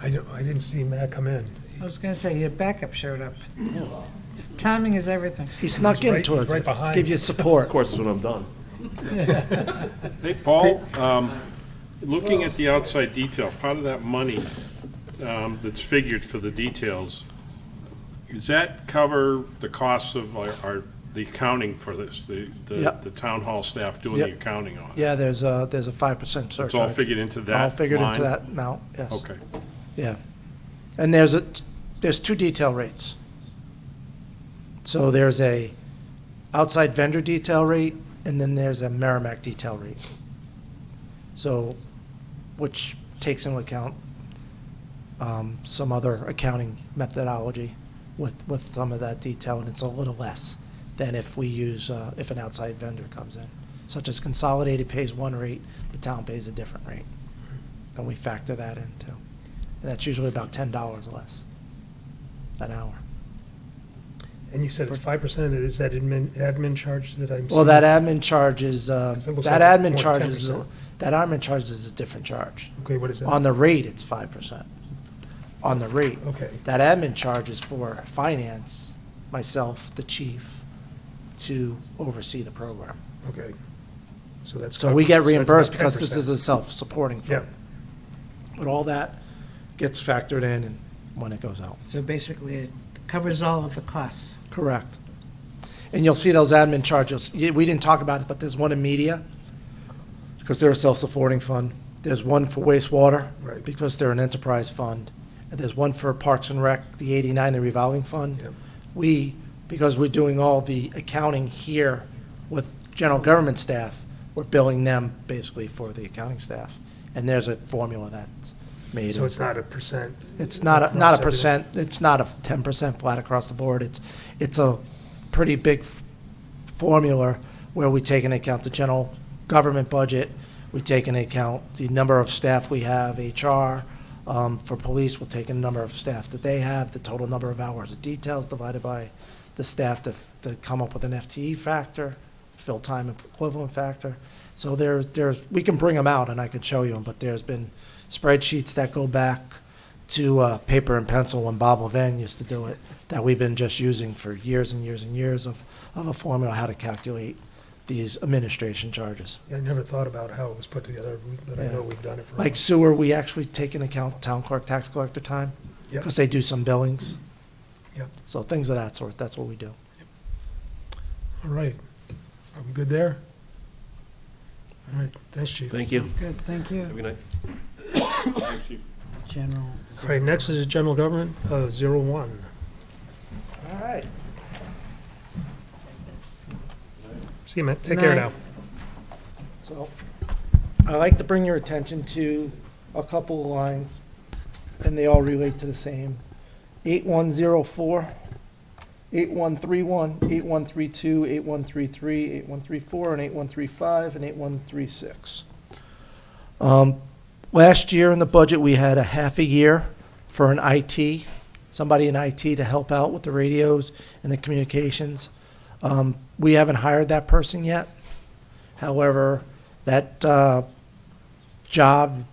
I didn't see Matt come in. I was gonna say, your backup showed up. Timing is everything. He snuck He's in right- towards right it, behind. give you support. Of course, it's when I'm done. Hey, Paul, looking at the outside detail, part of that money that's figured for the details, does that cover the costs of the accounting for this, Yep. the town hall staff doing the Yep. accounting on it? Yeah, there's a 5% surcharge. It's all figured into that All figured into line? that amount, yes. Okay. Yeah. And there's 2 detail rates. So there's a outside vendor detail rate, and then there's a Merrimack detail rate. So, which takes into account some other accounting methodology with some of that detail, and it's a little less than if we use, if an outside vendor comes in, such as Consolidated pays one rate, the town pays a different rate. And we factor that in too. And that's usually about $10 less an hour. And you said it's 5%, is that admin charge that I'm seeing? Well, that admin charge is, It looks like that admin more charge than is, 10%. that admin charge is a different charge. Okay, what is that? On the rate, it's 5%. On the rate. Okay, That admin charge is for finance, myself, the chief, to oversee the program. okay. So that's. So we get so it's about reimbursed because this 10%. is a self-supporting Yeah. fund. But all that gets factored in and when it goes out. So basically, it covers all of the costs. Correct. And you'll see those admin charges. We didn't talk about it, but there's one in media because they're a self-supporting fund. There's one for wastewater Right. because they're an enterprise fund. And there's one for Parks and Rec, the 89, the revolving fund. Yep. We, because we're doing all the accounting here with general government staff, we're billing them basically for the accounting staff. And there's a formula that's made. So it's not a percent? It's not a across percent, it's not a 10% flat across the board. It's a pretty big formula where we take into account the general government budget, we take into account the number of staff we have, HR. For police, we'll take a number of staff that they have, the total number of hours of details divided by the staff to come up with an FTE factor, fill time equivalent factor. So we can bring them out and I could show you them, but there's been spreadsheets that go back to paper and pencil when Bob Levin used to do it, that we've been just using for years and years and years of a formula how to calculate these administration charges. Yeah, I never thought about how it was put together, but I Yeah. know we've done it for. a Like while. sewer, we actually take into account town clerk, tax collector time, Yep. because they do some billings. Yep. So things of that sort, that's what we do. All right. Are we good there? All right, thanks, chief. Thank you. Good, thank you. Have a good night. General. All right, next is general government, 01. All right. See you, man. Take care Night. now. So, I'd like to bring your attention to a couple of lines, and they all relate to the same. 8104, 8131, 8132, 8133, 8134, and 8135, and 8136. Last year in the budget, we had a half a year for an IT, somebody in IT to help out with the radios and the communications. We haven't hired that person yet. However, that job,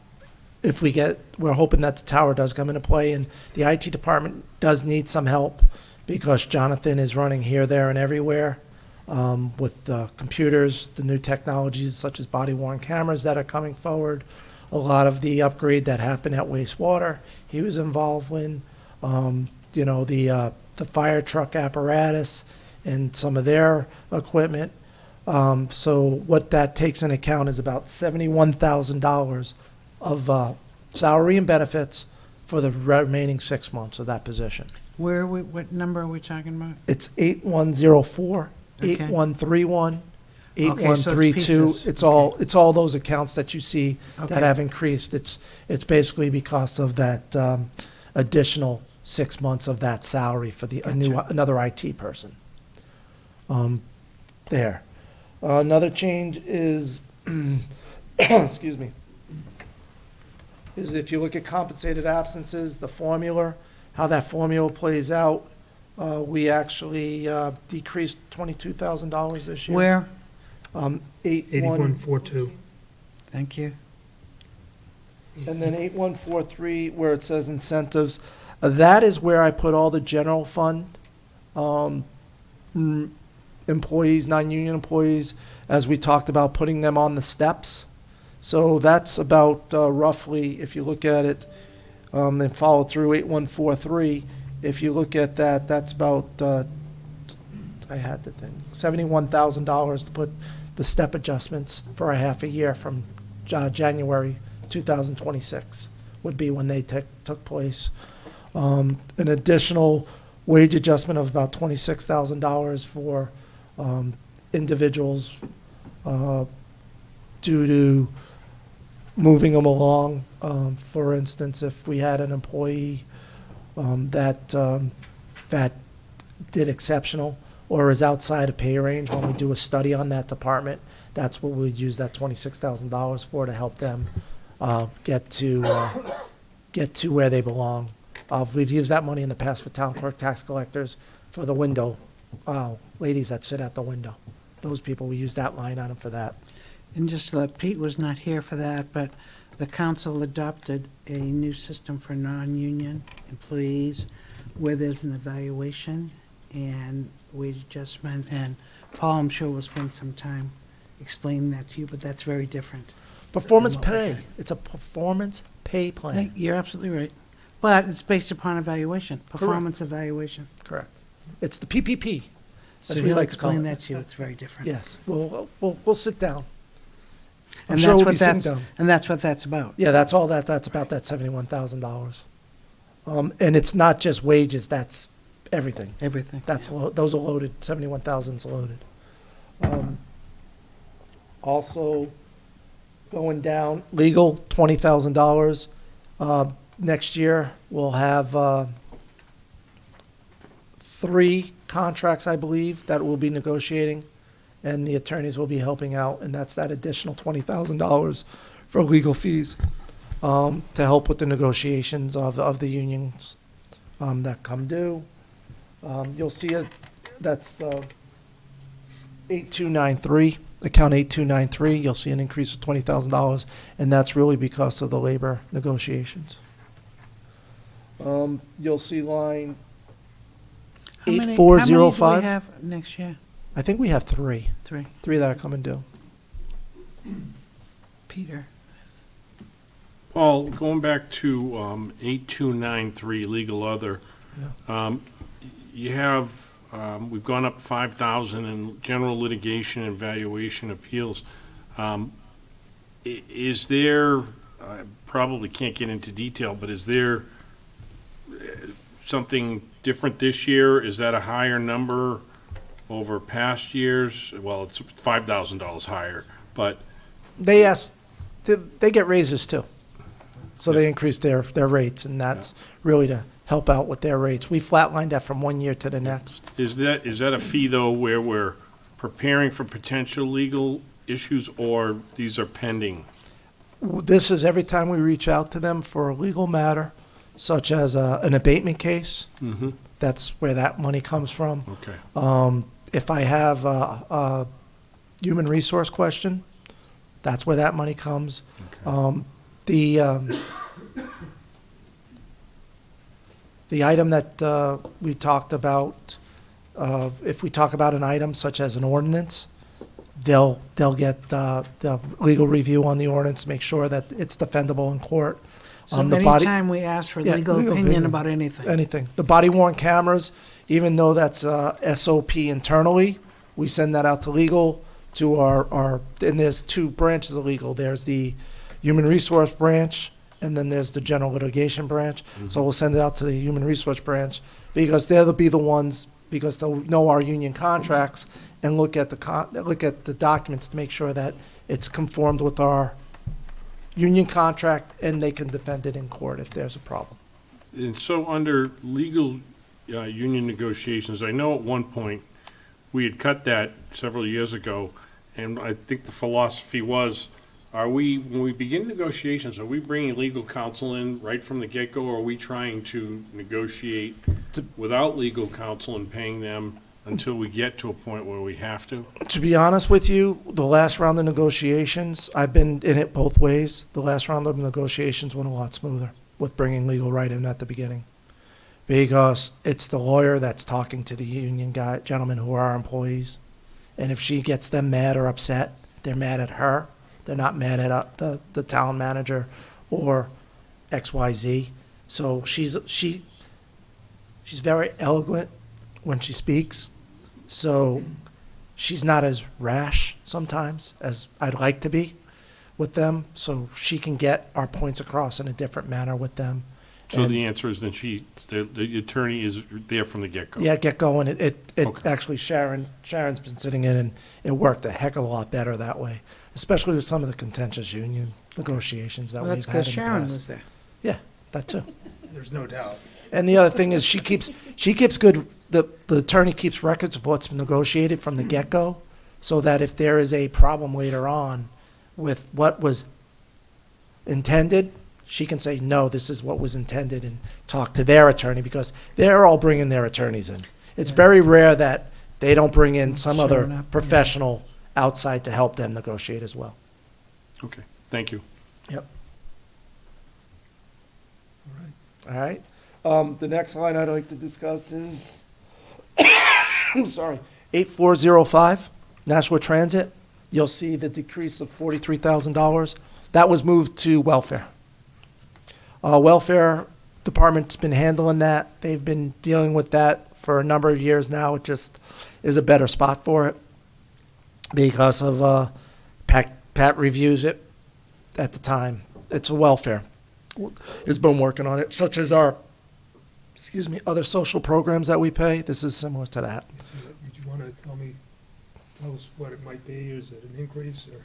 if we're hoping that the tower does come into play, and the IT department does need some help because Jonathan is running here, there, and everywhere with the computers, the new technologies such as body-worn cameras that are coming forward, a lot of the upgrade that happened at wastewater, he was involved in, the fire truck apparatus and some of their equipment. So what that takes into account is about $71,000 of salary and benefits for the remaining 6 months of that position. What number are we talking about? It's 8104, Okay. 8131, Okay, so it's 8132. pieces. It's all those accounts that you see that Okay. have increased. It's basically because of that additional 6 months of that salary for another IT person. There. Another change is, excuse me, is if you look at compensated absences, the formula, how that formula plays out, we actually decreased $22,000 this year. Where? 8142. Thank you. And then 8143, where it says incentives, that is where I put all the general fund employees, non-union employees, as we talked about, putting them on the steps. So that's about roughly, if you look at it and follow through 8143, if you look at that, that's about, I had the thing, $71,000 to put the step adjustments for a half a year from January 2026 would be when they took place. An additional wage adjustment of about $26,000 for individuals due to moving them along. For instance, if we had an employee that did exceptional or is outside of pay range, when we do a study on that department, that's what we'd use that $26,000 for, to help them get to where they belong. We've used that money in the past for town clerk, tax collectors, for the window ladies that sit at the window. Those people, we use that line item for that. And just Pete was not here for that, but the council adopted a new system for non-union employees where there's an evaluation and wage adjustment, and Paul, I'm sure, will spend some time explaining that to you, but that's very different. Performance than what we're pay. saying. It's a performance pay plan. You're absolutely right. But it's based upon evaluation, performance evaluation. Correct. It's the PPP. So As we he'll like to call explain it. that to you, it's very different. Yes, we'll sit down. I'm And sure that's we'll what be sitting that's, down. and that's what that's about. Yeah, that's all that's about, that $71,000. And it's not just wages, that's everything. Everything. Those are loaded, 71,000's loaded. Also, going down, legal, $20,000. Next year, we'll have 3 contracts, I believe, that we'll be negotiating, and the attorneys will be helping out, and that's that additional $20,000 for legal fees to help with the negotiations of the unions that come due. You'll see it, that's 8293, account 8293. You'll see an increase of $20,000, and that's really because of the labor negotiations. You'll see line How many do 8405. we have next year? I think we have 3 3. that are coming due. Peter? Paul, going back to 8293, legal other, you have, we've gone up 5,000 in general litigation and valuation appeals. Is there, I probably can't get into detail, but is there something different this year? Is that a higher number over past years? Well, it's $5,000 higher, but They get raises too. So they increase their rates, and that's really to help out with their rates. We flatlined that from one year to the next. is that a fee, though, where we're preparing for potential legal issues, or these are pending? This is every time we reach out to them for a legal matter, such as an abatement case. Mm-hmm. That's where that money comes from. Okay. If I have a human resource question, that's where that money comes. The item that we talked about, if we talk about an item such as an ordinance, they'll get the legal review on the ordinance, make sure that it's defendable in court. So the body- anytime we ask for Yeah, legal opinion about anything. Anything. The body worn cameras, even though that's SOP internally, we send that out to legal, to our, and there's 2 branches of legal. There's the human resource branch, and then there's the general litigation branch. So we'll send it out to the human resource branch, because they'll be the ones, because they'll know our union contracts and look at the documents to make sure that it's conformed with our union contract, and they can defend it in court if there's a problem. And so under legal union negotiations, I know at one point, we had cut that several years ago, and I think the philosophy was, when we begin negotiations, are we bringing legal counsel in right from the get-go, or are we trying to negotiate without legal counsel and paying them until we get to a point where we have to? To be honest with you, the last round of negotiations, I've been in it both ways. The last round of negotiations went a lot smoother with bringing legal right in at the beginning, because it's the lawyer that's talking to the union gentlemen who are our employees. And if she gets them mad or upset, they're mad at her. They're not mad at the town manager or XYZ. So she's very eloquent when she speaks. So she's not as rash sometimes as I'd like to be with them. So she can get our points across in a different manner with them. So And- the answer is then the attorney is there from the get-go? Yeah, get going. It Okay. actually, Sharon's been sitting in, and it worked a heck of a lot better that way, especially with some of the contentious union negotiations that Well, we've that's had in because the Sharon past. was there. Yeah, that too. There's no doubt. And the other thing is she keeps good, the attorney keeps records of what's been negotiated from the get-go, so that if there is a problem later on with what was intended, she can say, no, this is what was intended, and talk to their attorney, because they're all bringing their attorneys in. It's very rare that they don't bring in some Showing other up, yeah. professional outside to help them negotiate as well. Okay, thank you. Yep. All right. The next line I'd like to discuss is, sorry, 8405, Nashua Transit. You'll see the decrease of $43,000. That was moved to welfare. Welfare Department's been handling that. They've been dealing with that for a number of years now. It just is a better spot for it because of, Pat reviews it at the time. It's a welfare. Has been working on it, such as our, other social programs that we pay. This is similar to that. Did you want to tell us what it might be? Is it an increase or?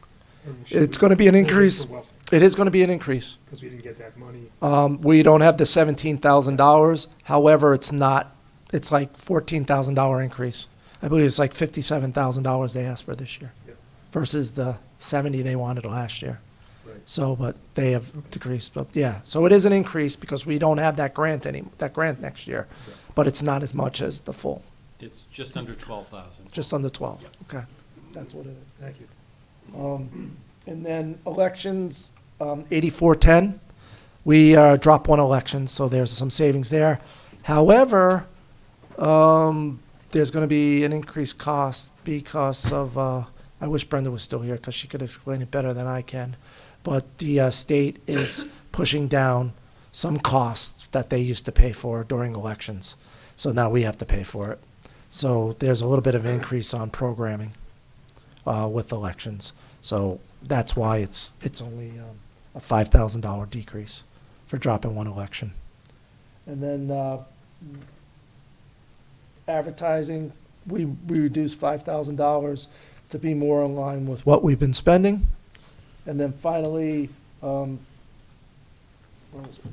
It's going to be an increase. It is going to be an increase. Because we didn't get that money. We don't have the $17,000. However, it's like $14,000 increase. I believe it's like $57,000 they asked for this year Yep. versus the 70 they wanted last year. Right. So, but they have decreased, but yeah. So it is an increase because we don't have that grant next year, but it's not as much as the full, It's just under 12,000. just under 12. Okay, that's what it is. Thank you. And then elections, 8410, we dropped one election, so there's some savings there. However, there's going to be an increased cost because of, I wish Brenda was still here because she could explain it better than I can. But the state is pushing down some costs that they used to pay for during elections. So now we have to pay for it. So there's a little bit of increase on programming with elections. So that's why it's only a $5,000 decrease for dropping one election. And then advertising, we reduced $5,000 to be more in line with what we've been spending. And then finally, where is it?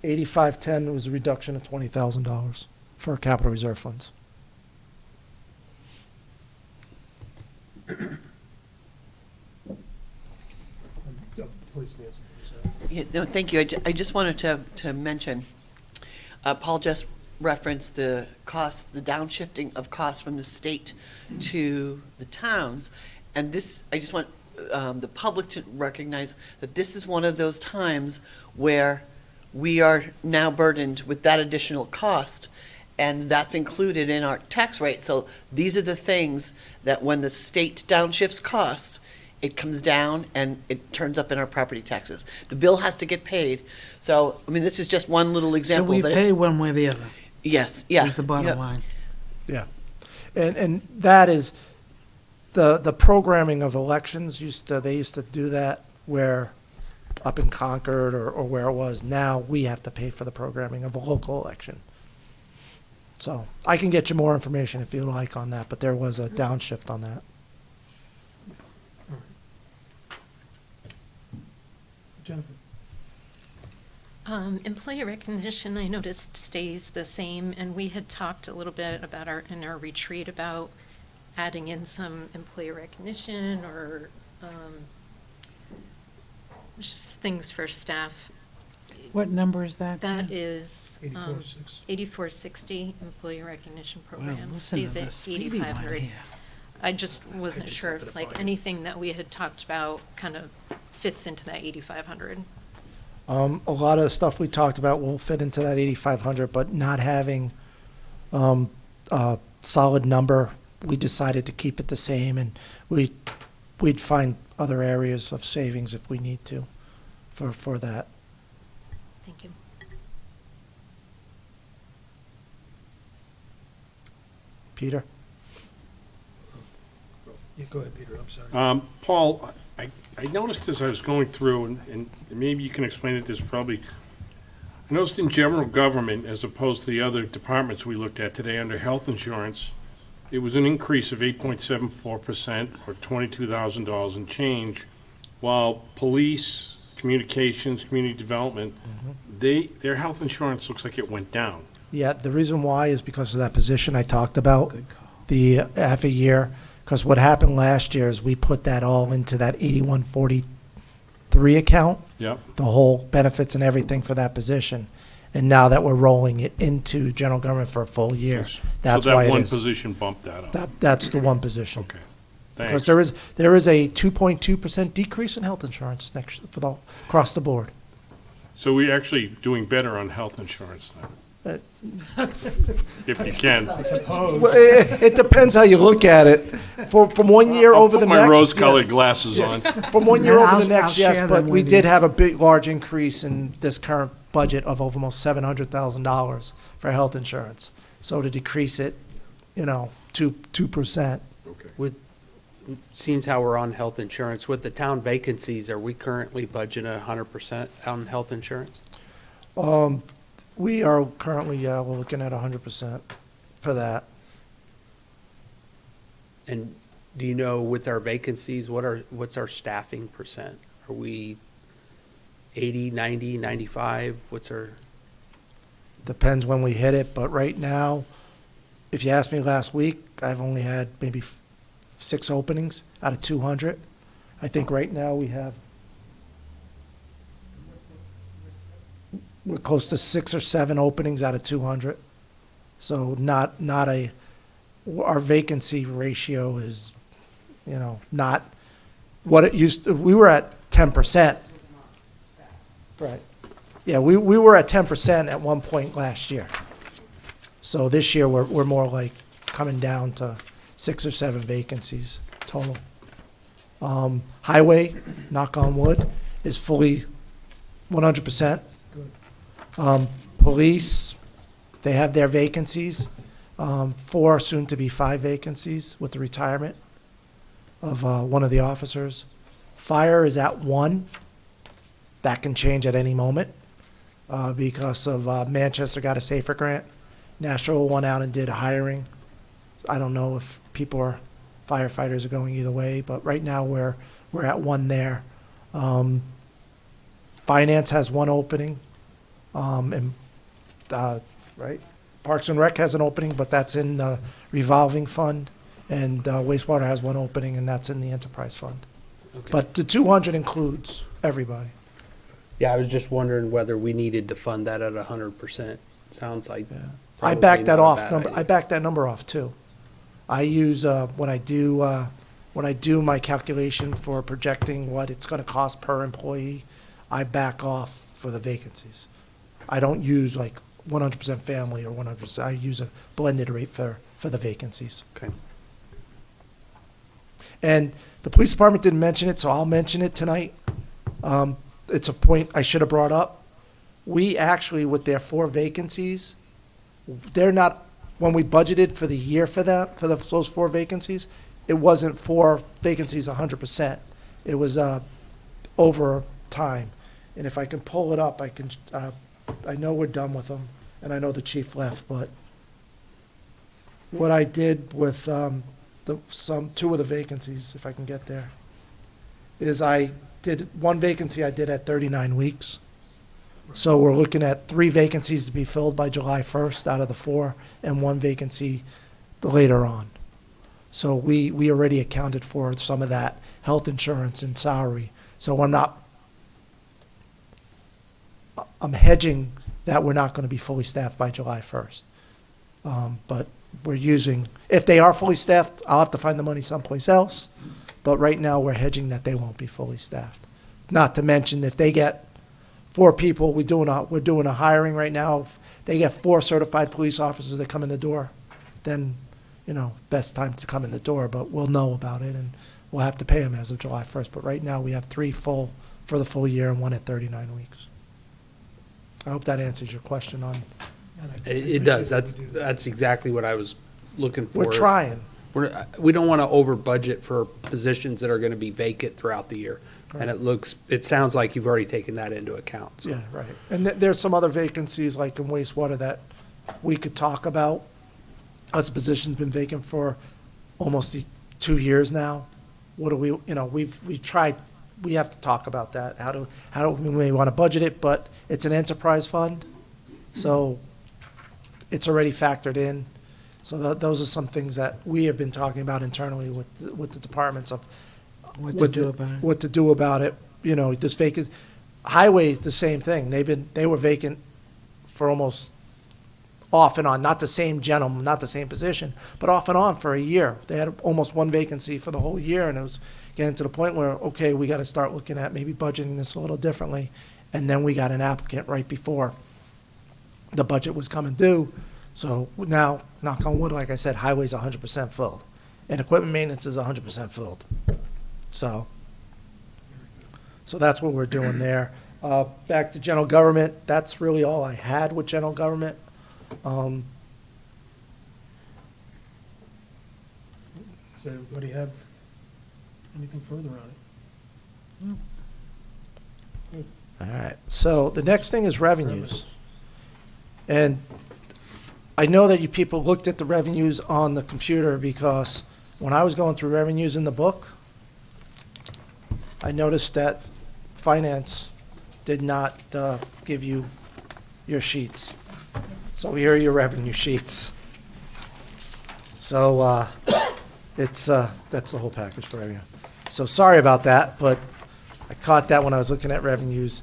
8510 was a reduction of $20,000 for capital reserve funds. Please, Nancy. I'm sorry. Yeah, no, thank you. I just wanted to mention, Paul just referenced the cost, the downshifting of costs from the state to the towns. And this, I just want the public to recognize that this is one of those times where we are now burdened with that additional cost, and that's included in our tax rate. So these are the things that when the state downshifts costs, it comes down and it turns up in our property taxes. The bill has to get paid. So, I mean, this is just one little So example. we but pay one way or the other, Yes, yeah. is the bottom yeah. line. Yeah. And that is, the programming of elections they used to do that where up in Concord or where it was. Now we have to pay for the programming of a local election. So I can get you more information if you like on that, but there was a downshift on that. Jennifer? Employee recognition, I noticed, stays the same, and we had talked a little bit about in our retreat about adding in some employee recognition or just things for staff. What number is that? That is 84.6. 8460 employee recognition Wow, program, listen to stays the at speedy one 8,500. here. I just wasn't sure if like anything that we had talked about kind of fits into that 8,500. A lot of stuff we talked about will fit into that 8,500, but not having a solid number, we decided to keep it the same, and we'd find other areas of savings if we need to for that. Thank you. Peter? Yeah, go ahead, Peter, I'm sorry. Paul, I noticed as I was going through, and maybe you can explain it, this probably, I noticed in general government, as opposed to the other departments we looked at today under health insurance, it was an increase of 8.74%, or $22,000 and change, while police, communications, community development, their health insurance looks like it went down. Yeah, the reason why is because of that position I talked about, the half a year. Because what happened last year is we put that all into that 8143 account, Yep. the whole benefits and everything for that position. And now that we're rolling it into general government for a full year, that's So why that it one is. position bumped that up. That's the one position. Okay, Because thanks. there is a 2.2% decrease in health insurance across the board. So we're actually doing better on health insurance then, if you can. Well, it depends how you look at it. From 1 year I'll over the put next. my rose-colored yes. glasses on. From 1 year And over I'll- the next, I'll yes, share but them we with did you. have a big, large increase in this current budget of almost $700,000 for health insurance. So to decrease it, 2%. With, seeing how we're on health insurance, with the town vacancies, are we currently budgeting 100% on health insurance? We are currently, we're looking at 100% for that. And do you know with our vacancies, what's our staffing percent? Are we 80, 90, 95? What's our, Depends when we hit it, but right now, if you asked me last week, I've only had maybe 6 openings out of 200. I think right now we're close to 6 or 7 openings out of 200. So our vacancy ratio is, not what it used to. We were at 10%. Right. Yeah, we were at 10% at one point last year. So this year, we're more like coming down to 6 or 7 vacancies total. Highway, knock on wood, is fully 100%. Police, they have their vacancies, 4, soon to be 5 vacancies with the retirement of one of the officers. Fire is at 1. That can change at any moment because of Manchester got a SAFER grant. Nashville went out and did hiring. I don't know if firefighters are going either way, but right now we're at 1 there. Finance has 1 opening. Right? Parks and Rec has an opening, but that's in the revolving fund. And wastewater has 1 opening, and that's in the enterprise fund. okay. But the 200 includes everybody. Yeah, I was just wondering whether we needed to fund that at 100%. Sounds like. I probably backed that not a off. bad I idea. backed that number off too. I use when I do my calculation for projecting what it's going to cost per employee, I back off for the vacancies. I don't use like 100% family or 100%. I use a blended rate for the vacancies. Okay. And the police department didn't mention it, so I'll mention it tonight. It's a point I should have brought up. We actually, with their 4 vacancies, they're not, when we budgeted for the year for that, for those 4 vacancies, it wasn't 4 vacancies 100%. It was over time. And if I can pull it up, I know we're done with them, and I know the chief left, but what I did with 2 of the vacancies, if I can get there, is I did 1 vacancy I did at 39 weeks. So we're looking at 3 vacancies to be filled by July 1st out of the 4, and 1 vacancy later on. So we already accounted for some of that health insurance and salary. So I'm hedging that we're not going to be fully staffed by July 1st. But we're using, if they are fully staffed, I'll have to find the money someplace else. But right now, we're hedging that they won't be fully staffed. Not to mention, if they get 4 people, we're doing a hiring right now. If they get 4 certified police officers that come in the door, then, best time to come in the door. But we'll know about it, and we'll have to pay them as of July 1st. But right now, we have 3 full for the full year and 1 at 39 weeks. I hope that answers your question on. It does. That's exactly what I was looking for. We're trying. We don't want to over budget for positions that are going to be vacant throughout the year. And it sounds like you've already taken that into account. So. Yeah, right. And there's some other vacancies like in wastewater that we could talk about. Us position's been vacant for almost 2 years now. What do we, we've tried, we have to talk about that. How do we may want to budget it, but it's an enterprise fund, so it's already factored in. So those are some things that we have been talking about internally with the departments of What to do about it. what to do about it. This vacant, highway, the same thing. They were vacant for almost off and on, not the same gentleman, not the same position, but off and on for a year. They had almost one vacancy for the whole year, and it was getting to the point where, okay, we got to start looking at maybe budgeting this a little differently. And then we got an applicant right before the budget was coming due. So now, knock on wood, like I said, highway's 100% filled, and equipment maintenance is 100% filled. So that's what we're doing there. Back to general government, that's really all I had with general government. Does everybody have anything further on it? All right, so the next thing is revenues. And I know that you people looked at the revenues on the computer, because when I was going through revenues in the book, I noticed that finance did not give you your sheets. So here are your revenue sheets. So that's the whole package for revenue. So sorry about that, but I caught that when I was looking at revenues.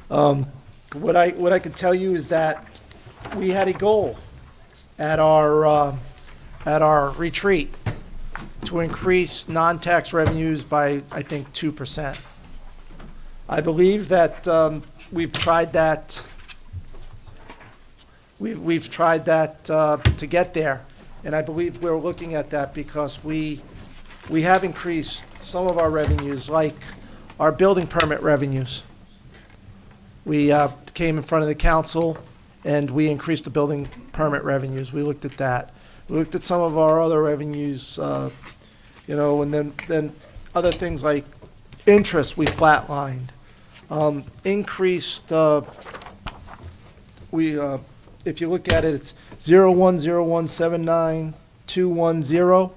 What I could tell you is that we had a goal at our retreat to increase non-tax revenues by, I think, 2%. I believe that we've tried that. We've tried that to get there, and I believe we're looking at that because we have increased some of our revenues, like our building permit revenues. We came in front of the council and we increased the building permit revenues. We looked at that. We looked at some of our other revenues, and then other things like interest, we flatlined. Increased, if you look at it, it's 010179210,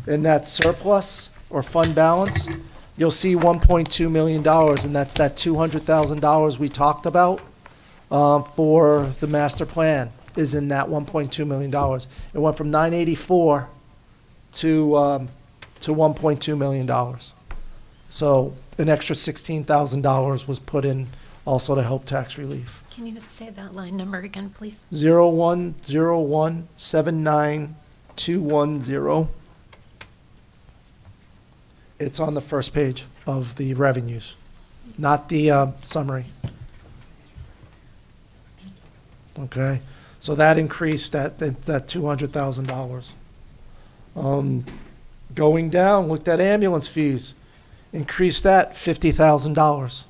and that's surplus or fund balance. You'll see $1.2 million, and that's that $200,000 we talked about for the master plan is in that $1.2 million. It went from 984 to $1.2 million. So an extra $16,000 was put in also to help tax relief. Can you say that line number again, please? 010179210. It's on the first page of the revenues, not the summary. Okay, so that increased that $200,000. Going down, looked at ambulance fees, increased that $50,000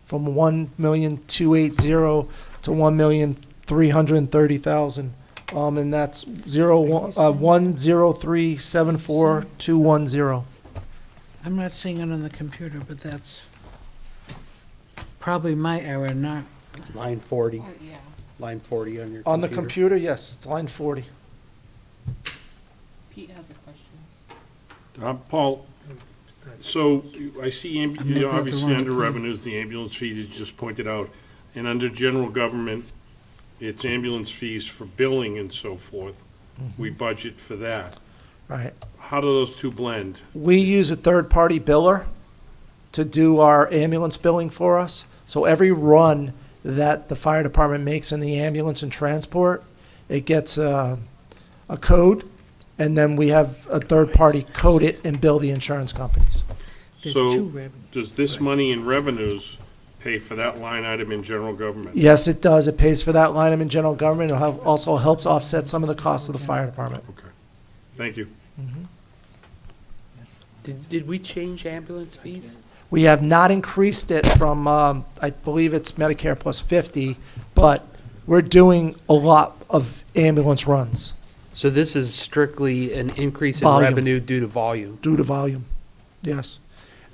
from 1,280,000 to 1,330,000. And that's 10374,210. I'm not seeing it on the computer, but that's probably my error, not. Line 40. Line 40 on your computer. On the computer, yes, it's line 40. Pete has a question. Paul, so I see, I'm looking at the obviously wrong under thing. revenues, the ambulance fee you just pointed out, and under general government, it's ambulance fees for billing and so forth. We budget for that. Right. How do those two blend? We use a third-party biller to do our ambulance billing for us. So every run that the fire department makes in the ambulance and transport, it gets a code, and then we have a third party code it and bill the insurance companies. There's So, two revenues. does this money in revenues pay for that line item in general government? Yes, it does. It pays for that line item in general government. It also helps offset some of the costs of the fire department. Okay, thank you. Did we change ambulance fees? We have not increased it from, I believe it's Medicare plus 50, but we're doing a lot of ambulance runs So this is strictly an increase in Volume. revenue due to volume? due to volume. Yes.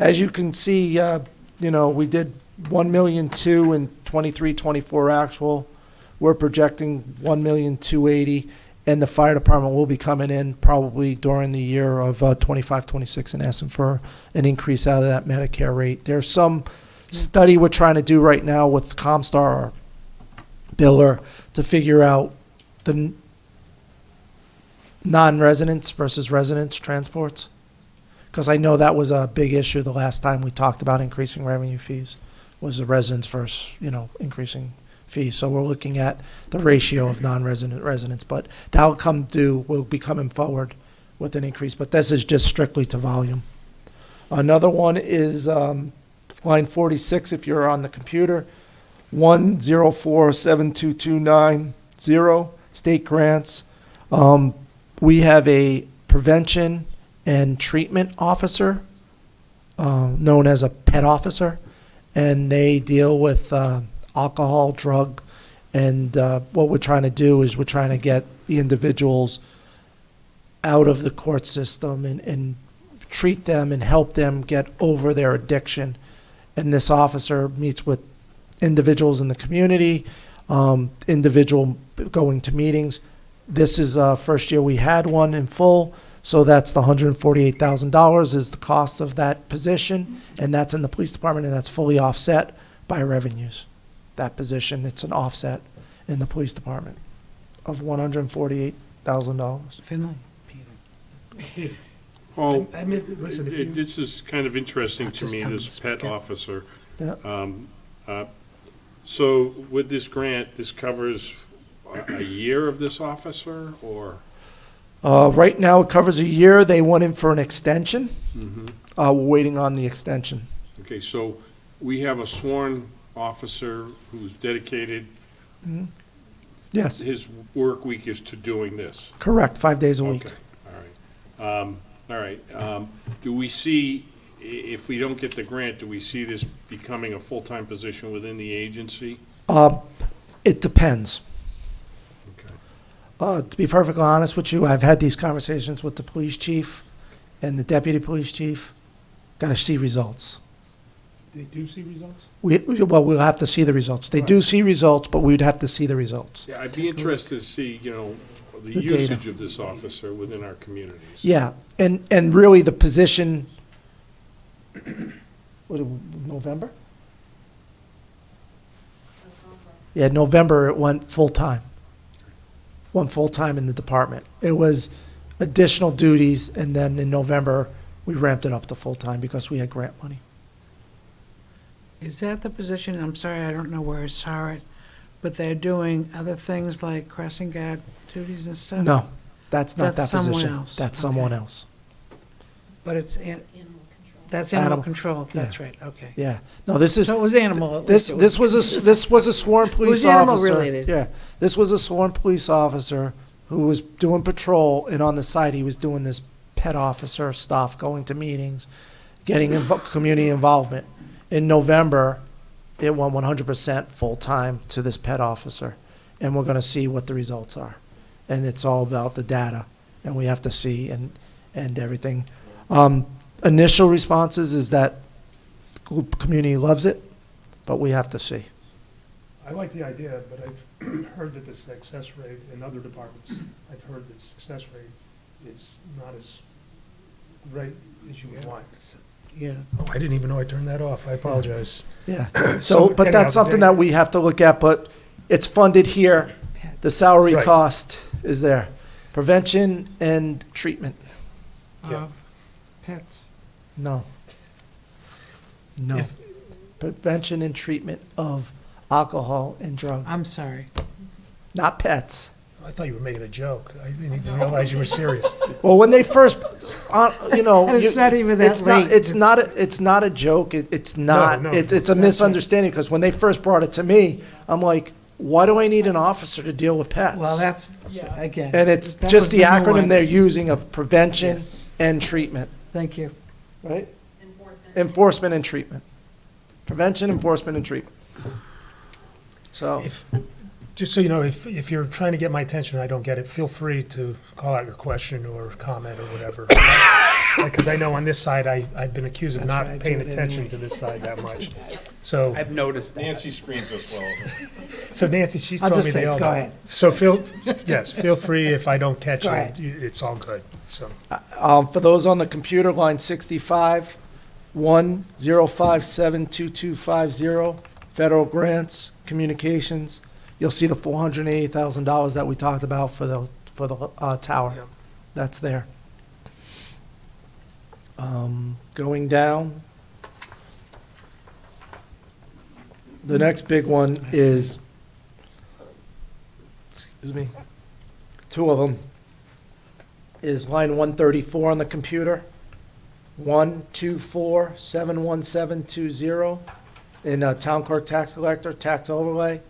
As you can see, we did 1,200,000 in 23-24 actual. We're projecting 1,280,000, and the fire department will be coming in probably during the year of 25, 26 and asking for an increase out of that Medicare rate. There's some study we're trying to do right now with Comstar or Biller to figure out the non-residents versus residents transports. Because I know that was a big issue the last time we talked about increasing revenue fees, was the residents versus, increasing fees. So we're looking at the ratio of non-resident residents, but that'll will be coming forward with an increase, but this is just strictly to volume. Another one is line 46, if you're on the computer, 1047229 state grants. We have a prevention and treatment officer, known as a PET officer, and they deal with alcohol, drug, and what we're trying to do is we're trying to get the individuals out of the court system and treat them and help them get over their addiction. And this officer meets with individuals in the community, individual going to meetings. This is first year we had one in full, so that's the $148,000 is the cost of that position, and that's in the police department, and that's fully offset by revenues. That position, it's an offset in the police department of $148,000. Finley. Paul, I mean, listen, if you- this is kind of interesting I'll to just me, tell this them to pet speak up. officer. Yeah. So with this grant, this covers a year of this officer, or? Right now, it covers a year. They went in for an extension. We're waiting on the extension. Okay, so we have a sworn officer who's dedicated, Yes, his work week is to doing this. correct, 5 days a week. Okay, all right. Do we see, if we don't get the grant, do we see this becoming a full-time position within the agency? It depends. Okay. To be perfectly honest with you, I've had these conversations with the police chief and the deputy police chief. Got to see results. They do see results? Well, we'll have to see the results. They do see results, but we'd have to see the results. Yeah, I'd be interested to see, the The data. usage of this officer within our communities. Yeah, and really the position, November? Yeah, November it went full-time. Went full-time in the department. It was additional duties, and then in November, we ramped it up to full-time because we had grant money. Is that the position, I'm sorry, I don't know where I saw it, but they're doing other things like crossing guard duties and stuff? No, that's not that That's someone position. else. That's Okay. someone else. But it's, that's animal Animal- control, that's yeah. right, okay. Yeah, no, this is. So it was animal. at This, least it this was a sworn police animal officer. related. Yeah, this was a sworn police officer who was doing patrol, and on the side, he was doing this pet officer stuff, going to meetings, getting community involvement. In November, it went 100% full-time to this pet officer, and we're gonna see what the results are. And it's all about the data, and we have to see and everything. Initial responses is that the community loves it, but we have to see. I like the idea, but I've heard that the success rate in other departments, I've heard that success rate is not as great as you would want. Yeah. Oh, I didn't even know I turned that off. I apologize. Yeah, So, so, but anyhow, that's something that we have to look at, but it's funded here. The salary Right. cost is there. Prevention and treatment, Yeah. Pets. no. No. If- Prevention and treatment of alcohol and drug, I'm sorry. not pets. I thought you were making a joke. I didn't even realize you were serious. Well, when they first, And it's not even that it's not, late. it's not a joke. It's not. no, It's it's a not. misunderstanding because when they first brought it to me, I'm like, why do I need an officer to deal with pets? Well, that's, again. And it's that just was the acronym they're nuance. using of prevention Yes. and treatment, Thank you. right? Enforcement and treatment. Prevention, enforcement, and treatment. So, If, just so you know, if you're trying to get my attention and I don't get it, feel free to call out your question or comment or whatever. because I know on this side, I've been accused of That's not right, paying do it attention anyway. to this side that much. So, I've noticed that. Nancy screens us well. so Nancy, she's I'll told me just say, they all. go ahead. So feel free if I don't catch Go it, ahead. it's all good, so. For those on the computer, line 65, 1057250, federal grants, communications. You'll see the $480,000 that we talked about for the tower. Yep. That's there. Going down. The next big one is, excuse me, two of them, is line 134 on the computer. 124,71720 in town clerk tax collector, tax overlay.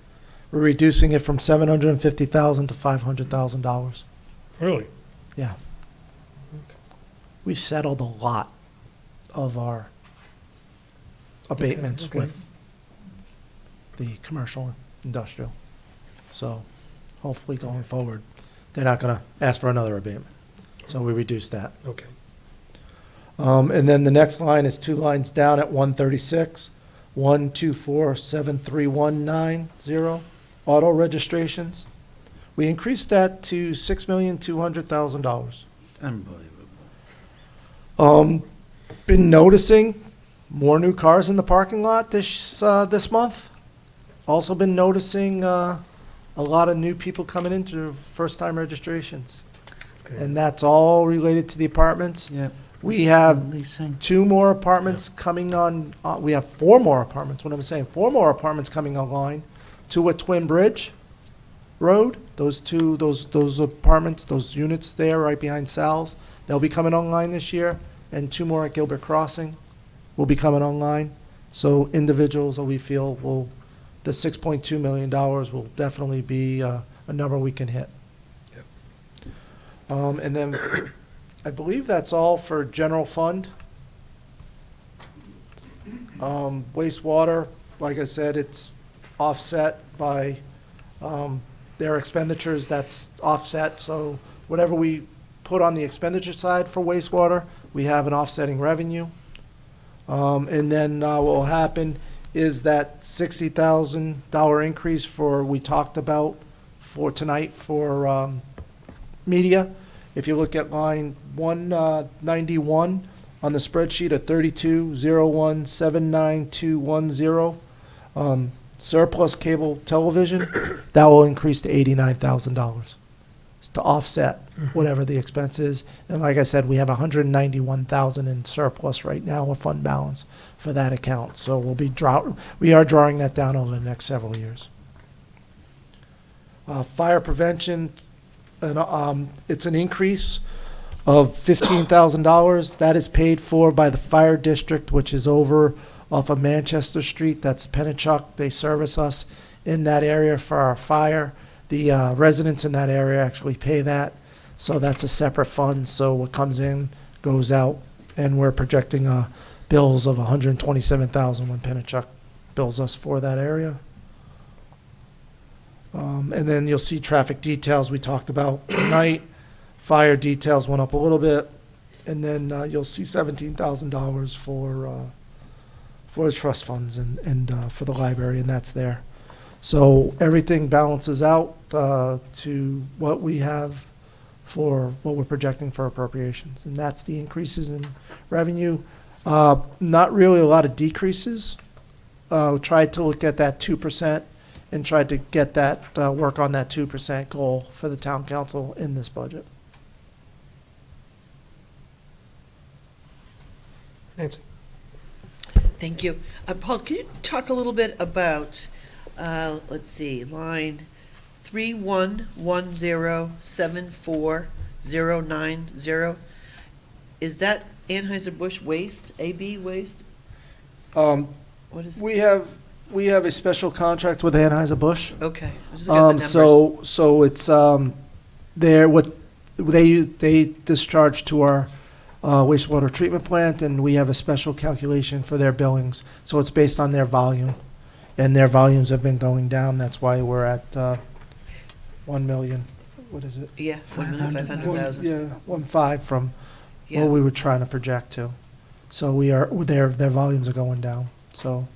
We're reducing it from $750,000 to $500,000. Really? Yeah. We settled a lot of our abatements okay. with the commercial industrial. So hopefully going forward, they're not gonna ask for another abatement. So we reduced that. Okay. And then the next line is two lines down at 136, 124,73190, auto registrations. We increased that to $6,200,000. Unbelievable. Been noticing more new cars in the parking lot this month. Also been noticing a lot of new people coming into first-time registrations. Okay. And that's all related to the apartments. Yep. We have Leasing. 2 more apartments coming on, we have 4 more apartments, what I'm saying, 4 more apartments coming online. 2 at Twin Bridge Road, those apartments, those units there right behind Sal's, they'll be coming online this year. And 2 more at Gilbert Crossing will be coming online. So individuals, we feel, the $6.2 million will definitely be a number we can hit. Yep. And then I believe that's all for general fund. Wastewater, like I said, it's offset by their expenditures, that's offset. So whatever we put on the expenditure side for wastewater, we have an offsetting revenue. And then what will happen is that $60,000 increase we talked about for tonight for media. If you look at line 191 on the spreadsheet at 3201792210, surplus cable television, that will increase to $89,000 to offset whatever the expense is. And like I said, we have $191,000 in surplus right now, a fund balance for that account. So we are drawing that down over the next several years. Fire prevention, and it's an increase of $15,000. That is paid for by the fire district, which is over off of Manchester Street. That's Pennachuck. They service us in that area for our fire. The residents in that area actually pay that. So that's a separate fund. So what comes in goes out, and we're projecting bills of $127,000 when Pennachuck bills us for that area. And then you'll see traffic details we talked about tonight. Fire details went up a little bit, and then you'll see $17,000 for the trust funds and for the library, and that's there. So everything balances out to what we have for what we're projecting for appropriations, and that's the increases in revenue. Not really a lot of decreases. Tried to look at that 2% and tried to get that, work on that 2% goal for the town council in this budget. Nancy? Thank you. Paul, can you talk a little bit about, let's see, line 3110740090? Is that Anheuser-Busch waste, AB waste? What is? We have a special contract with Anheuser-Busch. Okay. I'm just looking at the numbers. So it's, they discharge to our wastewater treatment plant, and we have a special calculation for their billings. So it's based on their volume, and their volumes have been going down. That's why we're at 1 million. What is it? Yeah, 1,500,000. Yeah, 1.5 from Yeah. we were trying to project to. So their volumes are going down. So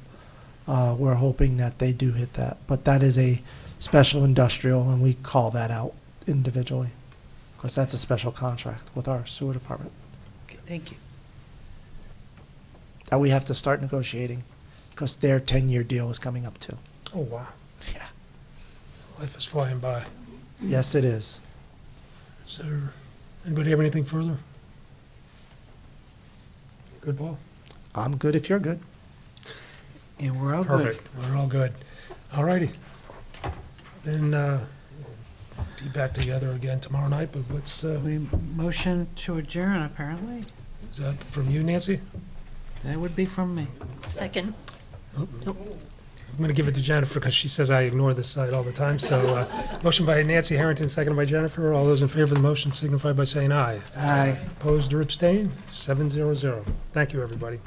we're hoping that they do hit that. But that is a special industrial, and we call that out individually, because that's a special contract with our sewer department Okay, thank you. that we have to start negotiating, because their 10-year deal is coming up too. Oh, wow. Yeah. Life is flying by. Yes, it is. So, anybody have anything further? Good, Paul? I'm good if you're good. And we're all good. Perfect. We're all good. All righty. Then, be back together again tomorrow night, but let's, We motion to adjourn, apparently. is that from you, Nancy? That would be from me. Second. I'm going to give it to Jennifer because she says I ignore this side all the time. So, motion by Nancy Harrington, seconded by Jennifer. All those in favor of the motion signify by saying aye. Aye. Opposed or abstained? 700. Thank you, everybody.